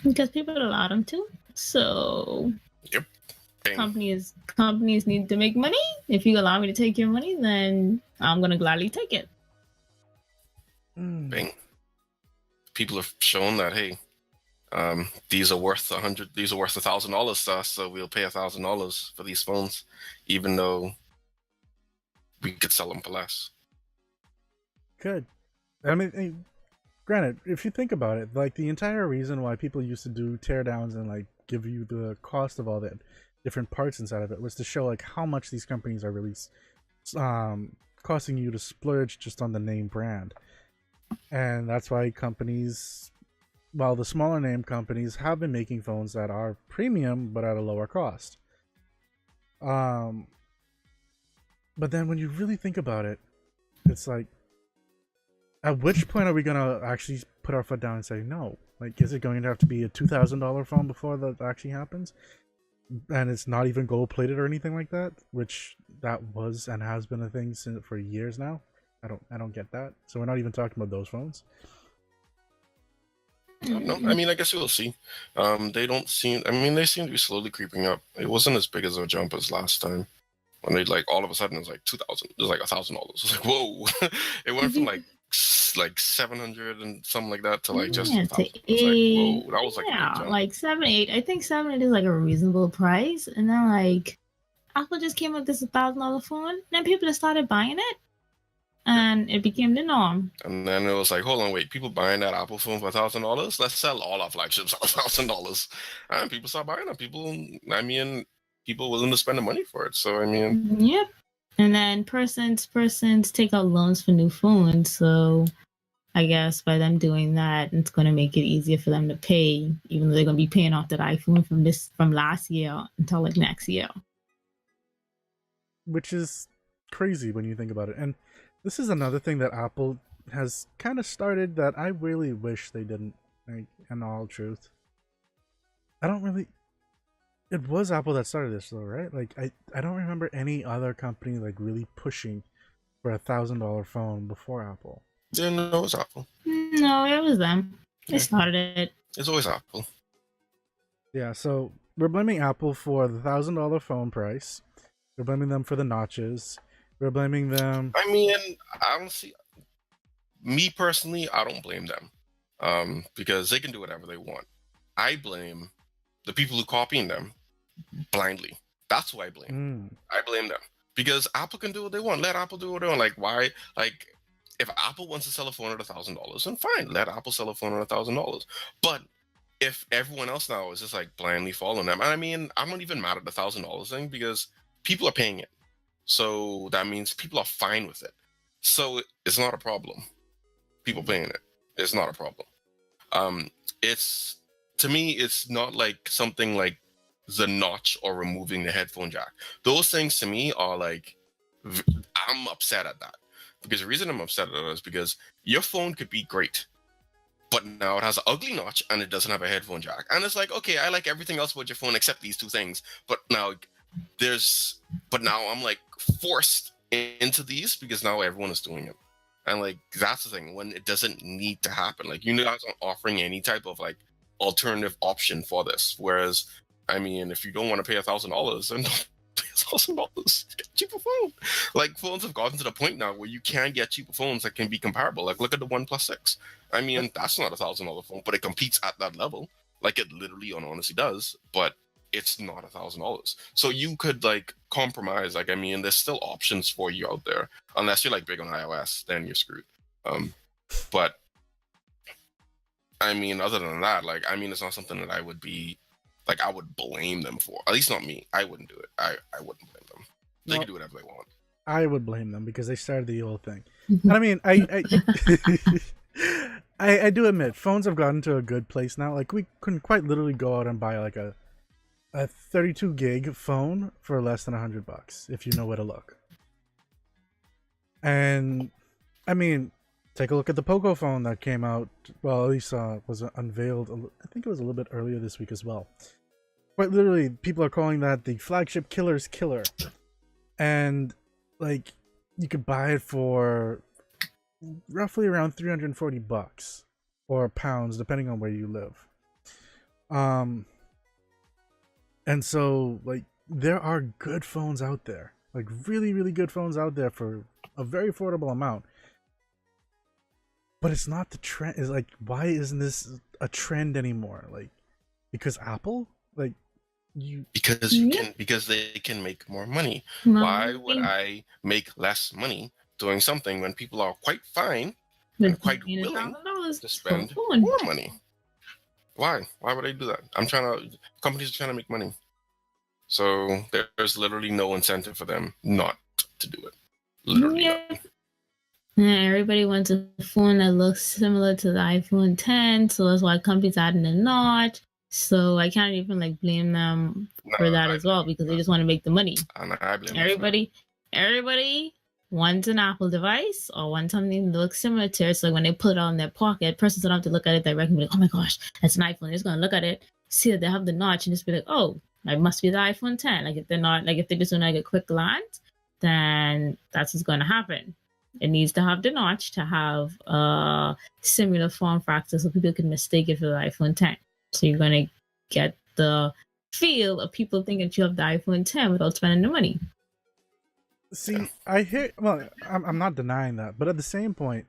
Because people allow them to. So yep. Companies need to make money. If you allow me to take your money, then I'm gonna gladly take it. Bing. People have shown that, hey, these are worth $100. These are worth $1,000 to us, so we'll pay $1,000 for these phones, even though we could sell them for less. Good. I mean, granted, if you think about it, like the entire reason why people used to do teardowns and like give you the cost of all that different parts inside of it was to show like how much these companies are really costing you to splurge just on the name brand. And that's why companies, well, the smaller name companies have been making phones that are premium but at a lower cost. But then when you really think about it, it's like, at which point are we gonna actually put our foot down and say no? Like, is it going to have to be a $2,000 phone before that actually happens? And it's not even gold plated or anything like that, which that was and has been a thing for years now. I don't get that. So we're not even talking about those phones. No, I mean, I guess we'll see. They seem to be slowly creeping up. It wasn't as big as a jump as last time, When they like all of a sudden it's like 2,000, it was like $1,000. It's like whoa, it went from like 700 and something like that to like just 1,000. It's like whoa, that was like a big jump. Like 7, 8. I think 7, 8 is like a reasonable price, and then like Apple just came up with this $1,000 phone, and then people just started buying it, and it became the norm. And then it was like, hold on, wait, people buying that Apple phone for $1,000? Let's sell all our flagships for $1,000, and people start buying them. People willing to spend the money for it. So I mean, yep. And then persons take out loans for new phones. So I guess by them doing that, it's going to make it easier for them to pay, even though they're going to be paying off that iPhone from last year until like next year. Which is crazy when you think about it. And this is another thing that Apple has kind of started that I really wish they didn't, like, in all truth. It was Apple that started this though, right? Like I don't remember any other company like really pushing for $1,000 phone before Apple. Yeah, no, it was Apple. No, it was them. They started it. It's always Apple. Yeah, so we're blaming Apple for the $1,000 phone price. We're blaming them for the notches. We're blaming them. I mean, honestly, me personally, I don't blame them, because they can do whatever they want. I blame the people who copying them blindly. That's who I blame. I blame them because Apple can do what they want. Let Apple do what they want. Like why? Like if Apple wants to sell a phone at $1,000, then fine, let Apple sell a phone at $1,000. But if everyone else now is just like blindly following them, and I mean, I'm not even mad at the $1,000 thing because people are paying it, so that means people are fine with it. So it's not a problem. People paying it, it's not a problem. It's to me, it's not like something like the notch or removing the headphone jack. Those things to me are like, I'm upset at that. Because the reason I'm upset at it is because your phone could be great, but now it has an ugly notch and it doesn't have a headphone jack. And it's like, okay, I like everything else about your phone except these two things. But now I'm like forced into these because now everyone is doing it. And like, that's the thing, when it doesn't need to happen. Like, you guys aren't offering any type of like alternative option for this. Whereas, I mean, if you don't want to pay $1,000, then don't pay $1,000. Get a cheaper phone. Like, phones have gotten to the point now where you can get cheaper phones that can be comparable. Like, look at the OnePlus 6. I mean, that's not $1,000 phone, but it competes at that level. Like, it literally and honestly does, but it's not $1,000. So you could like compromise. Like, I mean, there's still options for you out there. Unless you're like big on iOS, then you're screwed. But I mean, other than that, like, I mean, it's not something that I would be like, I would blame them for. At least not me. I wouldn't do it. I wouldn't blame them. They can do whatever they want. I would blame them because they started the whole thing. And I mean, I do admit, phones have gotten to a good place now. Like, we couldn't quite literally go out and buy like a 32 gig phone for less than $100 if you know where to look. And I mean, take a look at the Poco phone that came out. Well, at least was unveiled. I think it was a little bit earlier this week as well. Quite literally, people are calling that the flagship killer's killer. And like, you could buy it for roughly around $340 or pounds, depending on where you live. And so like, there are good phones out there, like really, really good phones out there for a very affordable amount. But it's not the trend. It's like, why isn't this a trend anymore? Like, because Apple, like, because they can make more money. Why would I make less money doing something when people are quite fine and quite willing to spend more money? Why would I do that? Companies are trying to make money. So there's literally no incentive for them not to do it. Literally. Yeah. Everybody wants a phone that looks similar to the iPhone 10, so that's why companies adding a notch. So I can't even like blame them for that as well, because they just want to make the money. I blame everybody wants an Apple device or wants something that looks similar to it. So like when they put it on their pocket, persons don't have to look at it directly, be like, oh my gosh, that's an iPhone. They're just gonna look at it, see that they have the notch, and just be like, oh, it must be the iPhone 10. Like if they're not, like if they just doing like a quick glance, then that's what's gonna happen. It needs to have the notch to have a similar form factor so people can mistake it for the iPhone 10. So you're going to get the feel of people thinking that you have the iPhone 10 without spending the money. See, I hear. Well, I'm not denying that, but at the same point,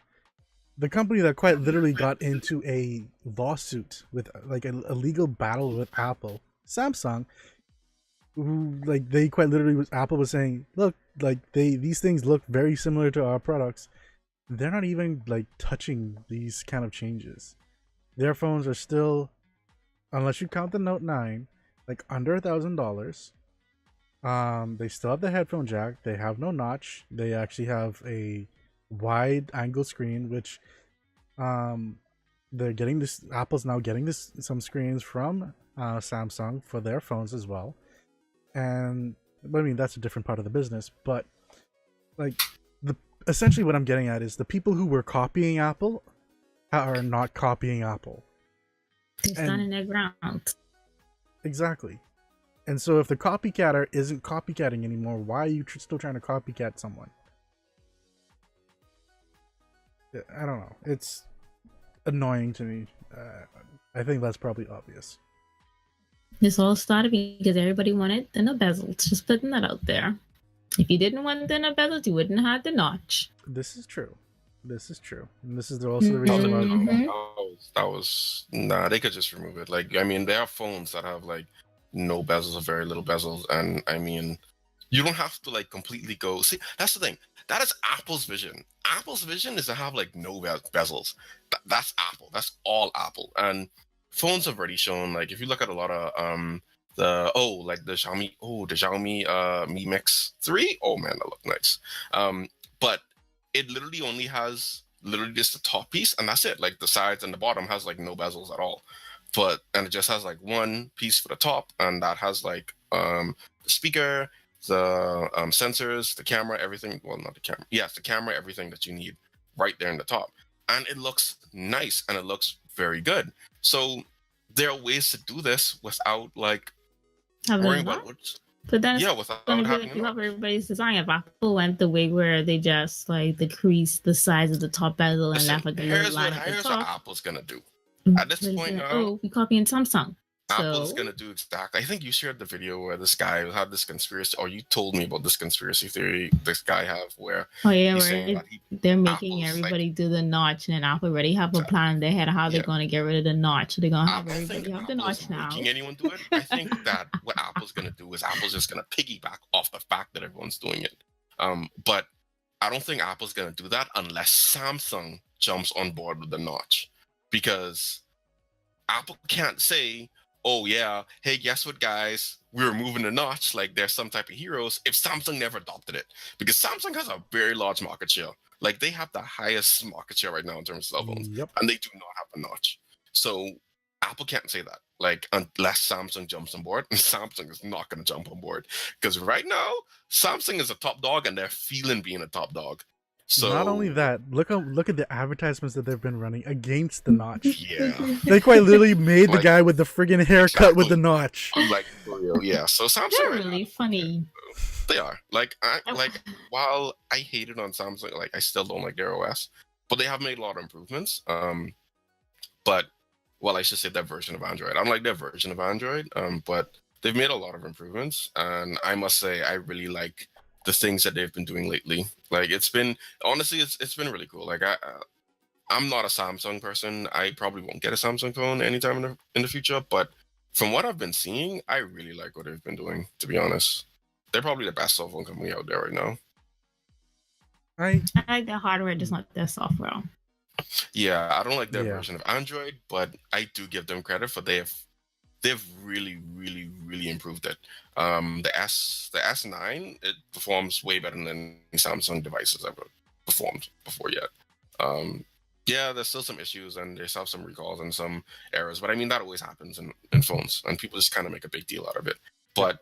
the company that quite literally got into a lawsuit with like a legal battle with Apple, Samsung, who like they quite literally was Apple was saying, look, like these things look very similar to our products. They're not even like touching these kind of changes. Their phones are still, unless you count the Note 9, like under $1,000. They still have the headphone jack. They have no notch. They actually have a wide angle screen, which um, they're getting this. Apple's now getting this some screens from Samsung for their phones as well. And I mean that's a different part of the business, but like the essentially what I'm getting at is the people who were copying Apple are not copying Apple. It's not in their ground. Exactly. And so if the copycatter isn't copycatting anymore, why are you still trying to copycat someone? I don't know. It's annoying to me. I think that's probably obvious. This all started because everybody wanted the bezels. Just putting that out there. If you didn't want the bezels, you wouldn't have the notch. This is true. This is true. And this is also the reason why. That was nah. They could just remove it. Like, I mean, there are phones that have like no bezels or very little bezels, and I mean, you don't have to like completely go. See, that's the thing. That is Apple's vision. Apple's vision is to have like no bezels. That's Apple. That's all Apple. And phones have already shown, like, if you look at a lot of the Xiaomi Mi Mix 3. Oh man, that look nice. But it literally only has literally just the top piece, and that's it. Like the sides and the bottom has like no bezels at all. And it just has like one piece for the top, and that has like the speaker, the sensors, the camera, everything. Well, not the camera. Yes, the camera, everything that you need right there in the top. And it looks nice and it looks very good. So there are ways to do this without like worrying about what's. But then without having to everybody's design. If Apple went the way where they just like decreased the size of the top bezel and left like a little line at the top. Here's what Apple's gonna do. At this point now, we copying Samsung. Apple's gonna do exactly. I think you shared the video where this guy had this conspiracy, or you told me about this conspiracy theory this guy have where they're making everybody do the notch, and Apple already have a plan in their head of how they're gonna get rid of the notch. So they're gonna have everybody have the notch now. Making anyone do it? I think that what Apple's gonna do is Apple's just gonna piggyback off the fact that everyone's doing it. But I don't think Apple's gonna do that unless Samsung jumps on board with the notch, because Apple can't say, oh yeah, hey, guess what, guys? We're removing the notch like there's some type of heroes, if Samsung never adopted it. Because Samsung has a very large market share. Like, they have the highest market share right now in terms of cell phones. Yep. And they do not have a notch. So Apple can't say that, like, unless Samsung jumps on board. And Samsung is not going to jump on board. Because right now, Samsung is a top dog, and they're feeling being a top dog. So not only that, look at the advertisements that they've been running against the notch. Yeah, they quite literally made the guy with the friggin' haircut with the notch. Like, for real, yeah. So Samsung, they're really funny. They are while I hated on Samsung, like I still don't like their OS, but they have made a lot of improvements. But I should say their version of Android. I don't like their version of Android. But they've made a lot of improvements, and I must say I really like the things that they've been doing lately. Like, it's been really cool. Like, I'm not a Samsung person. I probably won't get a Samsung phone anytime in the future, but from what I've been seeing, I really like what they've been doing, to be honest. They're probably the best cell phone company out there right now. I like their hardware, just not their software. Yeah, I don't like their version of Android, but I do give them credit for they've really, really, really improved it. The S9, it performs way better than Samsung devices ever performed before yet. Yeah, there's still some issues, and they still have some recalls and some errors, but I mean, that always happens in phones, and people just kind of make a big deal out of it. But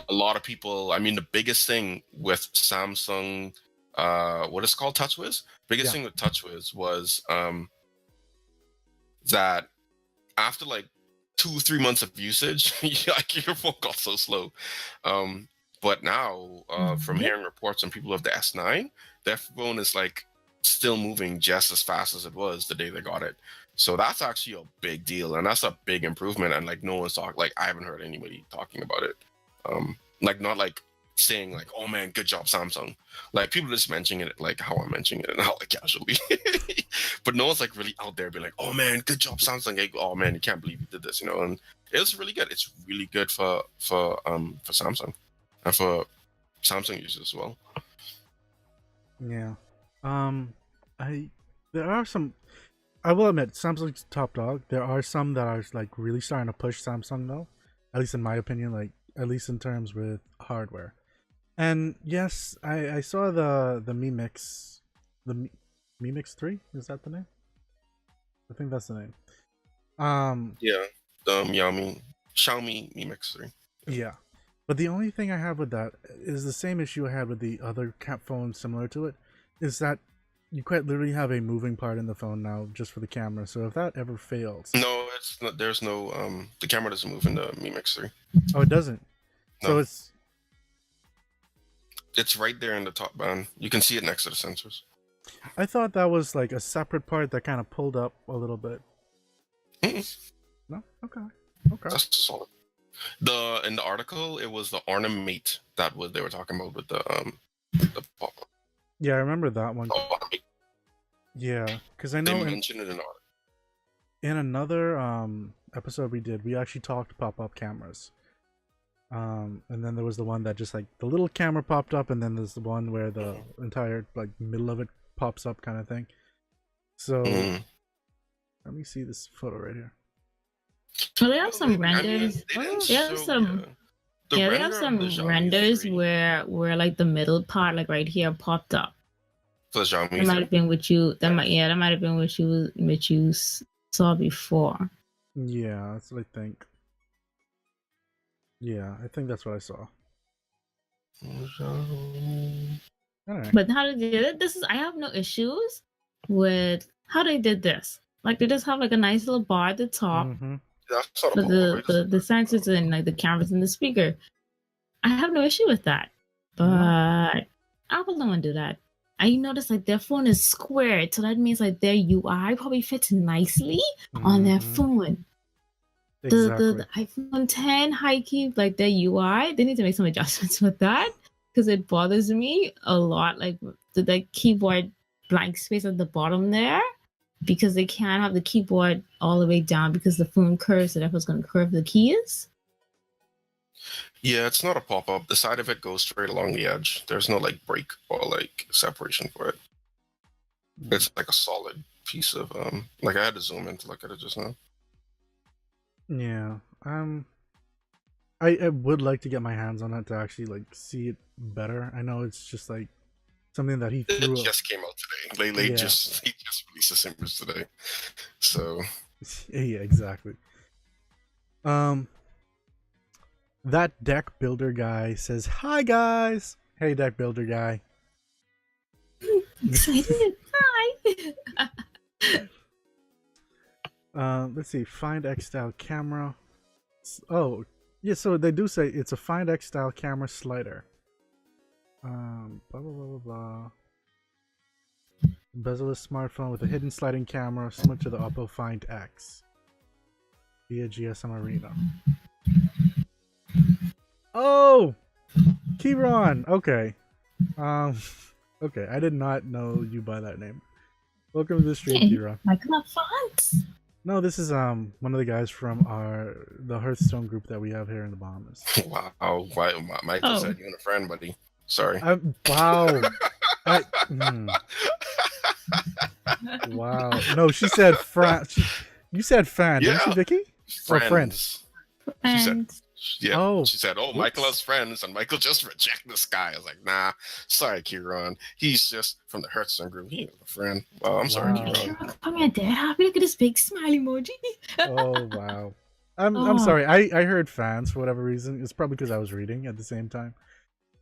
a lot of people, I mean, the biggest thing with Samsung, what is it called, TouchWiz? Biggest thing with TouchWiz was that after like 2-3 months of usage, like, your phone got so slow. But now, from hearing reports on people of the S9, their phone is like still moving just as fast as it was the day they got it. So that's actually a big deal, and that's a big improvement. And like, no one's talking. Like, I haven't heard anybody talking about it. Like, not like saying like, "Oh man, good job, Samsung." Like people just mentioning it like how I'm mentioning it and how like casually, but no one's like really out there being like, "Oh man, good job, Samsung." Like, "Oh man, you can't believe you did this," you know. And it's really good. It's really good for Samsung and for Samsung users as well. Yeah. I there are some. I will admit, Samsung's top dog. There are some that are like really starting to push Samsung though. At least in my opinion, like at least in terms with hardware. And yes, I saw the Mi Mix, Mi Mix 3. Is that the name? I think that's the name. Yeah, Xiaomi Mi Mix 3. Yeah. But the only thing I have with that is the same issue I had with the other cat phone similar to it, is that you quite literally have a moving part in the phone now just for the camera. So if that ever fails, No, it's not. There's no the camera doesn't move in the Mi Mix 3. oh, it doesn't. So No. It's right there in the top band. You can see it next to the sensors. I thought that was like a separate part that kind of pulled up a little bit. No, okay. That's solid. In the article, it was the ornament that they were talking about with the Yeah, I remember that one. ornament. Yeah, because I know They mentioned it in the article. in another episode we actually talked pop-up cameras. And then there was the one that just like the little camera popped up, and then there's the one where the entire like middle of it pops up kind of thing. So let me see this photo right here. Well, they have some renders. They have some. Yeah, they have some renders where like the middle part, like right here, popped up. So that might have been what you. That might have been what you saw before. Yeah, that's what I think. Yeah, I think that's what I saw. Right. But how they did it? I have no issues with how they did this. Like they just have like a nice little bar at the top. Mm-hmm. For the sensors and like the cameras and the speaker. I have no issue with that. But Apple don't want to do that. I noticed like their phone is squared, so that means like their UI probably fits nicely on their phone. Exactly. The iPhone 10 high key, like their UI, they need to make some adjustments with that because it bothers me a lot. Like the keyboard blank space at the bottom there, because they can't have the keyboard all the way down because the phone curves, so therefore it's going to curve the keys. Yeah, it's not a pop-up. The side of it goes straight along the edge. There's no like break or like separation for it. It's like a solid piece of like I had to zoom in to look at it just now. Yeah. I would like to get my hands on it to actually like see it better. I know it's just like something that he threw. It just came out today. They just released this image today. So yeah, exactly. That deck builder guy says, "Hi guys." Hey, deck builder guy. Excited. Hi. Let's see. Find X style camera. Oh, yeah. So they do say it's a Find X style camera slider. Blah blah blah blah blah. Bezel-less smartphone with a hidden sliding camera similar to the Oppo Find X via GSM Arena. Oh, Kieran. Okay. Okay. I did not know you by that name. Welcome to the stream, Kieran. Michael Fonts. No, this is one of the guys from the Hearthstone group that we have here in the Bahamas. Wow. Michael said you and a friend, buddy. Sorry. Wow. Wow. No, she said you said fan, didn't you, Vicky? Friends. Or friends? She said, yeah. Oh, she said, "Oh, Michael has friends," and Michael just rejected this guy. I was like, "Nah, sorry, Kieran. He's just from the Hearthstone group. He is a friend." Oh, I'm sorry, Kieran. Come here, Dad. Happy. Look at this big smile emoji. Oh wow. I'm sorry. I heard fans for whatever reason. It's probably because I was reading at the same time.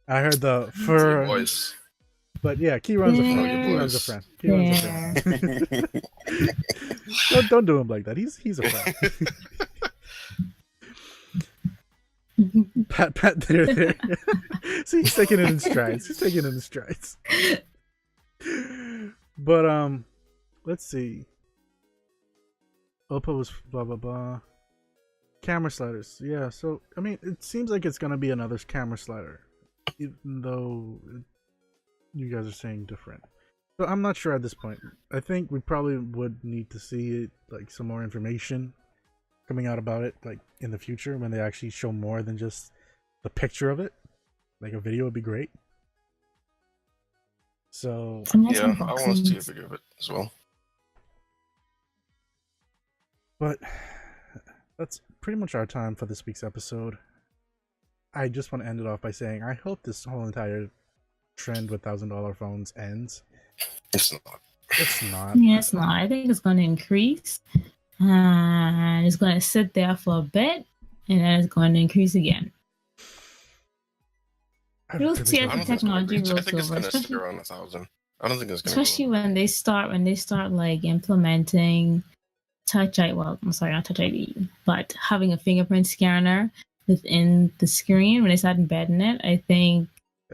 I heard the fur voice. But yeah, Kieran's a friend. Kieran's a friend. Don't do him like that. He's a friend. Pat there. See, he's taking it in strides. But let's see. Oppo was blah blah blah. Camera sliders. Yeah, so I mean it seems like it's gonna be another camera slider. even though you guys are saying different. So I'm not sure at this point. I think we probably would need to see it, like some more information coming out about it, like in the future when they actually show more than just the picture of it. Like a video would be great. So yeah, I want to see a video of it as well. But that's pretty much our time for this week's episode. I just want to end it off by saying I hope this whole entire trend with $1,000 phones ends. It's not. It's not. Yeah, it's not. I think it's going to increase. And it's going to sit there for a bit. And then it's going to increase again. You'll see as the technology rolls over. I think it's going to sit around 1,000. I don't think it's going to. Especially when they start like implementing Touch ID. Well, I'm sorry, not Touch ID, but having a fingerprint scanner within the screen when they start embedding it. I think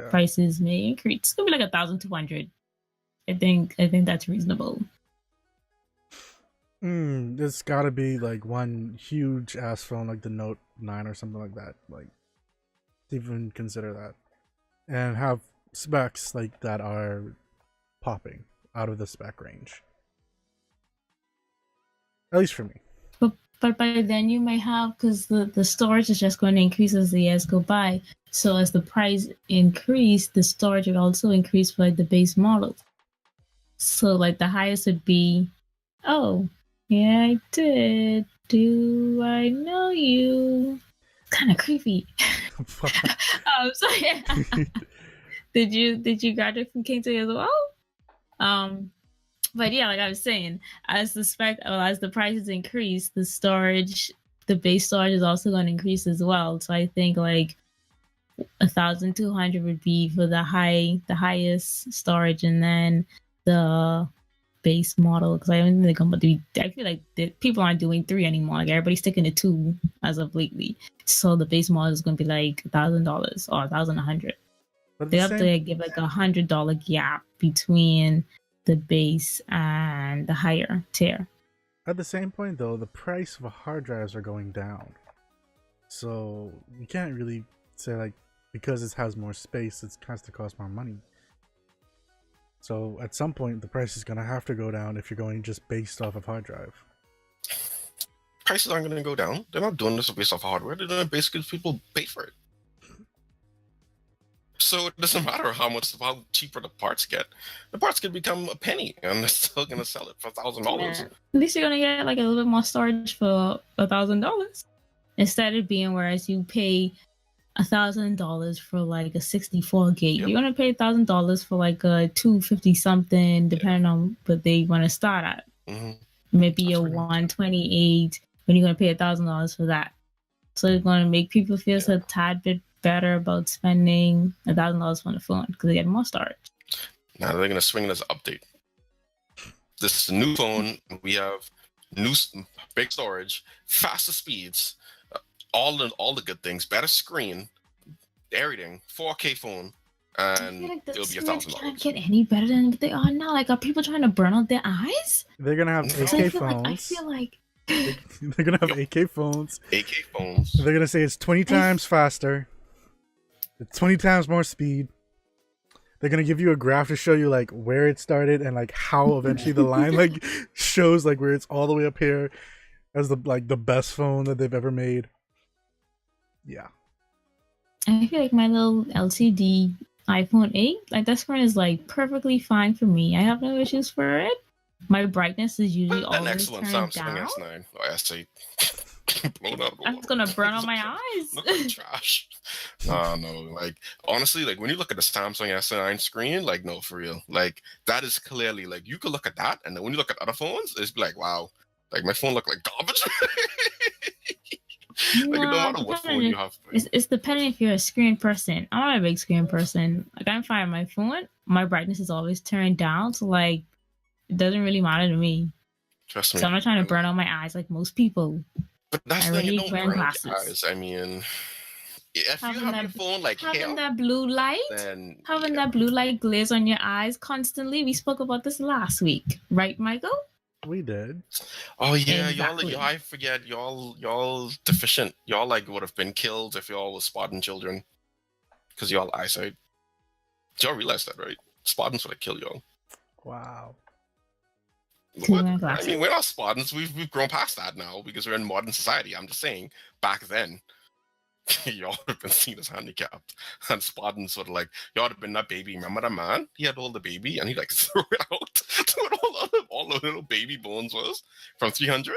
prices may increase. It's gonna be like 1,200. I think that's reasonable. There's got to be like one huge ass phone like the Note 9 or something like that. Like, even consider that, and have specs like that are popping out of the spec range. At least for me. But by then you might have, because the storage is just going to increase as the years go by. So as the price increase, the storage will also increase for the base model. So like the highest would be, oh, yeah, I did. Do I know you? Kind of creepy. Sorry. Did you graduate from Kingston as well? But yeah, like I was saying, as the prices increase, the base storage is also going to increase as well. So I think like 1,200 would be for the highest storage, and then the base model, because I don't think they're going to do. I feel like people aren't doing 3 anymore. Like everybody's sticking to 2 as of lately. So the base model is going to be like $1,000 or 1,100. They have to give like $100 gap between the base and the higher tier. At the same point though, the price of hard drives are going down, so you can't really say like because it has more space it has to cost more money. So at some point the price is going to have to go down if you're going just based off of hard drive. Prices aren't going to go down. They're not doing this based off hardware. They're doing it basically because people pay for it. So it doesn't matter how cheaper the parts get. The parts can become a penny, and they're still gonna sell it for $1,000. Yeah. At least you're gonna get like a little bit more storage for $1,000 instead of being whereas you pay $1,000 for like a 64 gig. Yep. You're gonna pay $1,000 for like a 250 something, depending on what they want to start at. Mm-hmm. Maybe a 128, when you're gonna pay $1,000 for that. So it's gonna make people feel a tad bit better about spending $1,000 on the phone because they get more storage. Now they're going to swing this update. This new phone, we have new big storage, faster speeds, all the good things, better screen, everything, 4K phone, and like it'll be $1,000. Can't get any better than what they are now. Like, are people trying to burn out their eyes? They're gonna have 8K phones. I feel like they're gonna have 8K phones. 8K phones. They're gonna say it's 20 times faster. It's 20 times more speed. They're gonna give you a graph to show you like where it started and like how eventually the line like shows like where it's all the way up here as the best phone that they've ever made. Yeah. I feel like my little LCD iPhone 8, like that screen is like perfectly fine for me. I have no issues for it. My brightness is usually always turned down. Samsung S9 or S8. That's gonna burn on my eyes. Look like trash. No, like honestly, like when you look at the Samsung S9 screen, like no, for real, like that is clearly like you could look at that, and then when you look at other phones, it's like wow, like my phone look like garbage. Like no matter what phone you have. It's depending if you're a screen person. I'm not a big screen person. Like I'm fine. My phone, my brightness is always turned down, so like it doesn't really matter to me. Trust me. So I'm not trying to burn out my eyes like most people. But that's not you don't burn your eyes. I mean, if you have your phone like having that blue light, then that blue light glaze on your eyes constantly. We spoke about this last week, right, Michael? We did. Oh yeah, exactly. y'all. I forget y'all deficient. Y'all like would have been killed if y'all was spotting children. because y'all eyesight. Y'all realize that, right? Spartans would kill y'all. Wow. What? I mean, we're not Spartans. We've grown past that now because we're in modern society. I'm just saying, back then, y'all would have been seen as handicapped. And Spartans would have like, y'all would have been that baby. Remember that man? He had all the baby and he like threw it out to what all the little baby bones was from 300.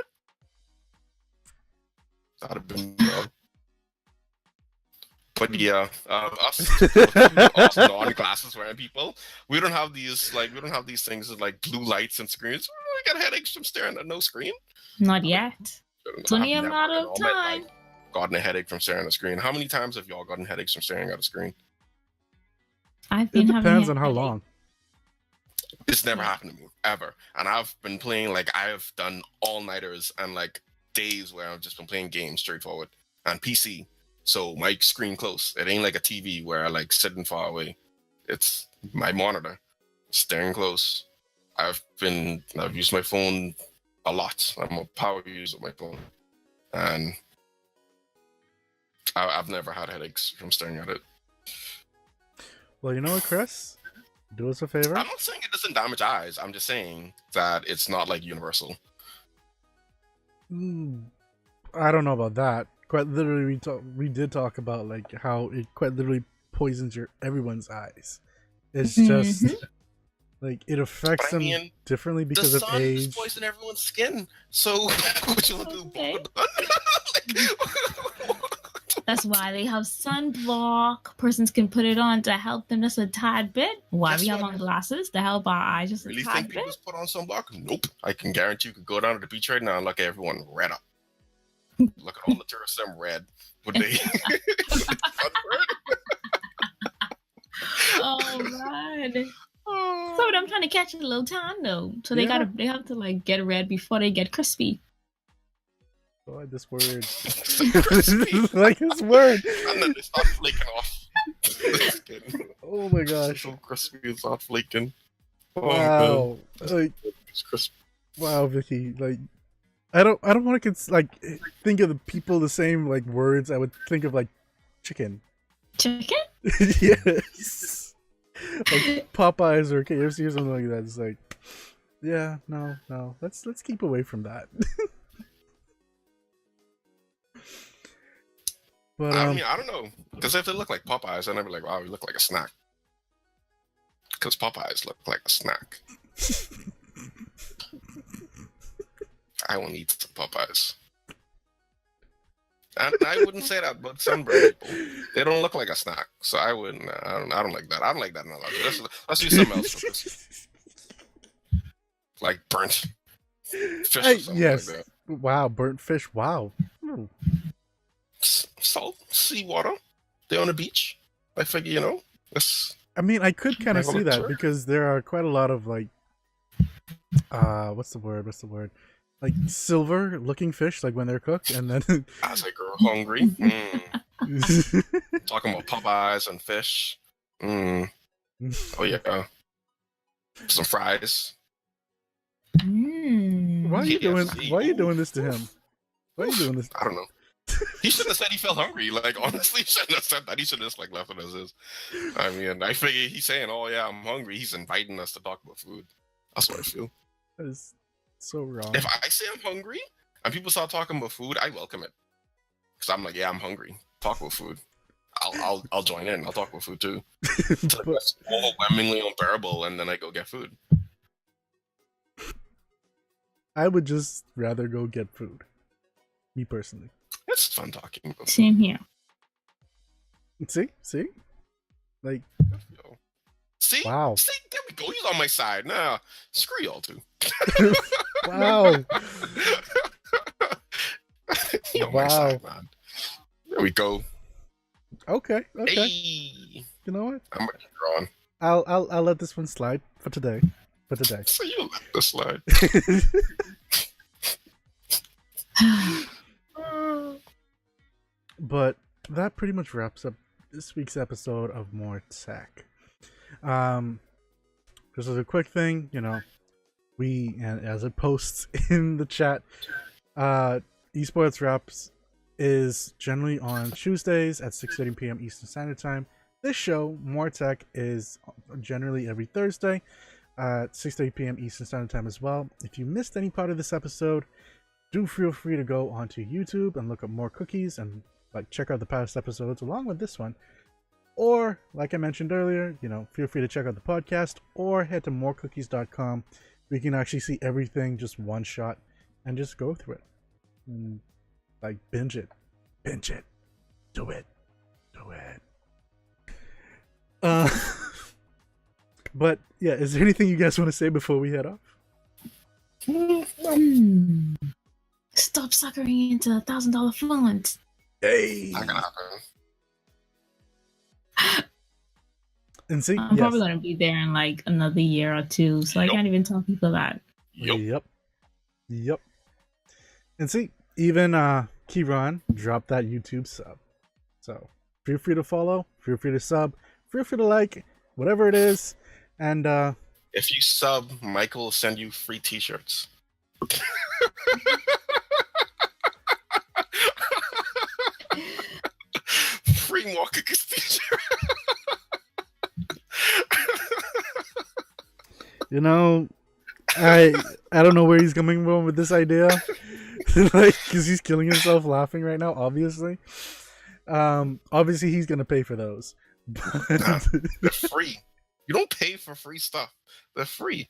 That would have been But yeah, us non-glasses wearing people, we don't have these things with like blue lights and screens. We got headaches from staring at no screen. Not yet. Plenty of amount of time. Gotten a headache from staring at a screen. How many times have y'all gotten headaches from staring at a screen? I've been It depends on how long. It's never happened to me ever, and I've been playing like I have done all-nighters and like days where I've just been playing games straightforward and PC. So my screen close. It ain't like a TV where I like sitting far away. It's my monitor, staring close. I've used my phone a lot. I'm a power user of my phone, and I've never had headaches from staring at it. Well, you know what, Chris? Do us a favor. I'm not saying it doesn't damage eyes. I'm just saying that it's not like universal. I don't know about that. Quite literally, we did talk about like how it quite literally poisons everyone's eyes. It's just like it affects them differently because of age. The sun poisons everyone's skin. So what you want to do? That's why they have sunblock. Persons can put it on to help them just a tad bit. Why we have on glasses to help our eyes just a tad bit. Really think people put on sunblock? Nope. I can guarantee you could go down to the beach right now and look at everyone red up. Look at all the tourists, them red. Would they? Oh man. So I'm trying to catch a little time though. So they have to like get red before they get crispy. Oh, this word. Like this word. And then they start flaking off. Oh my gosh. So crispy, it's not flaking. Oh, wow. Like, it's crispy. Wow, Vicky. Like, I don't want to think of the people the same like words. I would think of like chicken. Chicken? Yes. Like Popeyes or KFC or something like that. It's like, yeah, no. Let's keep away from that. But I mean, I don't know, because if they look like Popeyes, I'd never be like, wow, you look like a snack. Because Popeyes look like a snack. I won't eat some Popeyes. And I wouldn't say that about sunburned people. They don't look like a snack, so I wouldn't. I don't like that. I don't like that analogy. Let's do something else for this. Like burnt fish. Or something yes. Like that. Wow, burnt fish. Wow. Salt, seawater. They're on the beach. I figure, I mean, I could kind of see that because there are quite a lot of like, what's the word? Like silver looking fish, like when they're cooked, and then as I grow hungry, talking about Popeyes and fish. Oh yeah, some fries. Why are you doing? Why are you doing this to him? Why are you doing this? I don't know. He should have said he felt hungry. Like, honestly, he shouldn't have said that. He should have just, like, left it as is. I mean, I figure he's saying, oh, yeah, I'm hungry. He's inviting us to talk about food. That's what I feel. That is so wrong. If I say I'm hungry and people start talking about food, I welcome it. Because I'm like, yeah, I'm hungry. Talk about food. I'll join in. I'll talk about food, too. It's overwhelmingly unbearable, and then I go get food. I would just rather go get food. Me personally. It's fun talking about Same here. See? Like, see? Wow. See? There we go. He's on my side. Nah, screw y'all too. Wow. He's on my side, man. There we go. Okay. Hey. You know what? I'm gonna draw on. I'll let this one slide for today. So you let this slide. But that pretty much wraps up this week's episode of More Tech. Just as a quick thing, and as it posts in the chat, Esports Wraps is generally on Tuesdays at 6:30 p.m. Eastern Standard Time. this show, More Tech, is generally every Thursday at 6:30 p.m. Eastern Standard Time as well. If you missed any part of this episode, do feel free to go onto YouTube and look up More Cookies and check out the past episodes along with this one. Or, like I mentioned earlier, feel free to check out the podcast or head to morecookies.com where you can actually see everything just one shot and just go through it. And, binge it. Binge it. Do it. Do it. But, yeah, is there anything you guys want to say before we head off? Stop suckering into $1,000 phones. Hey! Not gonna happen. And see, I'm probably going to be there in another year or two, so I can't even tell people that. Yep. And see, even Kieran dropped that YouTube sub. So feel free to follow, feel free to sub, feel free to like, whatever it is. And if you sub, Michael will send you free t-shirts. Free More Cookies t-shirt. I don't know where he's coming from with this idea. Because he's killing himself laughing right now, obviously. Obviously he's gonna pay for those. They're free. You don't pay for free stuff. They're free.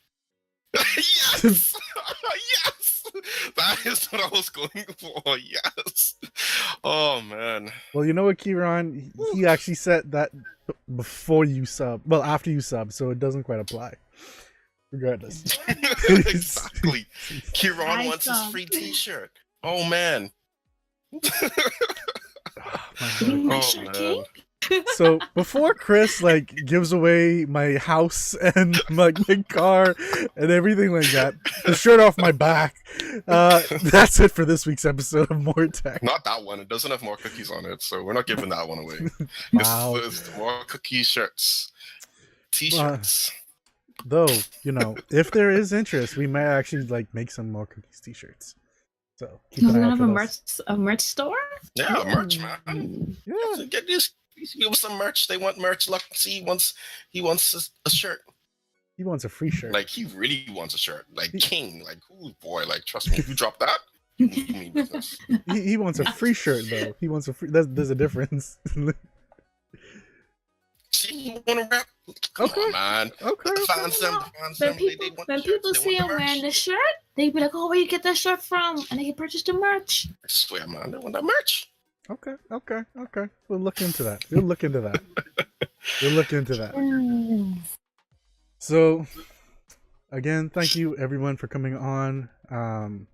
Yes! Yes! That is what I was going for. Yes. Oh, man. Well, you know what, Kieran? He actually said that before you sub. Well, after you sub, so it doesn't quite apply. Regardless. Exactly. Kieran wants his free t-shirt. Oh, man. Oh, man. So before Chris gives away my house and my car and everything like that, the shirt off my back, that's it for this week's episode of More Tech. Not that one. It doesn't have More Cookies on it, so we're not giving that one away. Wow. It's the More Cookies shirts. T-shirts. Though, if there is interest, we might actually make some More Cookies t-shirts. So keep an eye out for a merch store? Yeah, merch, man. Yeah. Get these people some merch. They want merch. Look, see, he wants a shirt. He wants a free shirt. He really wants a shirt. King. Ooh, boy, trust me, if you drop that, you mean business. He wants a free shirt, though. He wants a free... There's a difference. See, you want to rap? Come on, man. Okay. When people see him wearing the shirt, they be like, "Oh, where you get that shirt from?" And they can purchase the merch. I swear, man, they want that merch. Okay. We'll look into that. So, again, thank you everyone for coming on and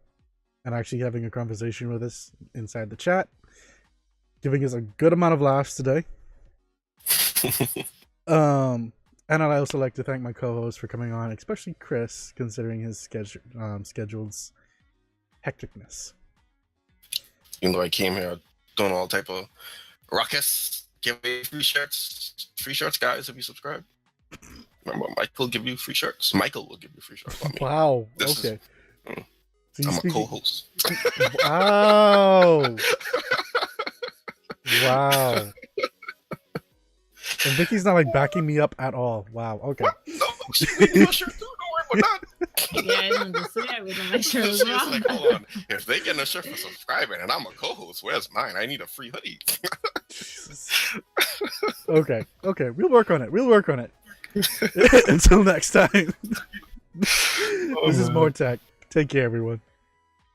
actually having a conversation with us inside the chat, giving us a good amount of laughs today. And I'd also like to thank my co-host for coming on, especially Chris, considering his schedule's hecticness. Even though I came here doing all type of ruckus, give away free shirts, guys, if you subscribe. Remember, Michael will give you free shirts. Michael will give you free shirts. Wow. Okay. I'm a co-host. Wow. Wow. And Vicky's not backing me up at all. Wow. Okay. No, she made my shirt too. Don't worry about that. Yeah, I didn't just say I was on my shirt as well. Hold on. If they get a shirt for subscribing and I'm a co-host, where's mine? I need a free hoodie. Okay. We'll work on it. Until next time. This is More Tech. Take care, everyone.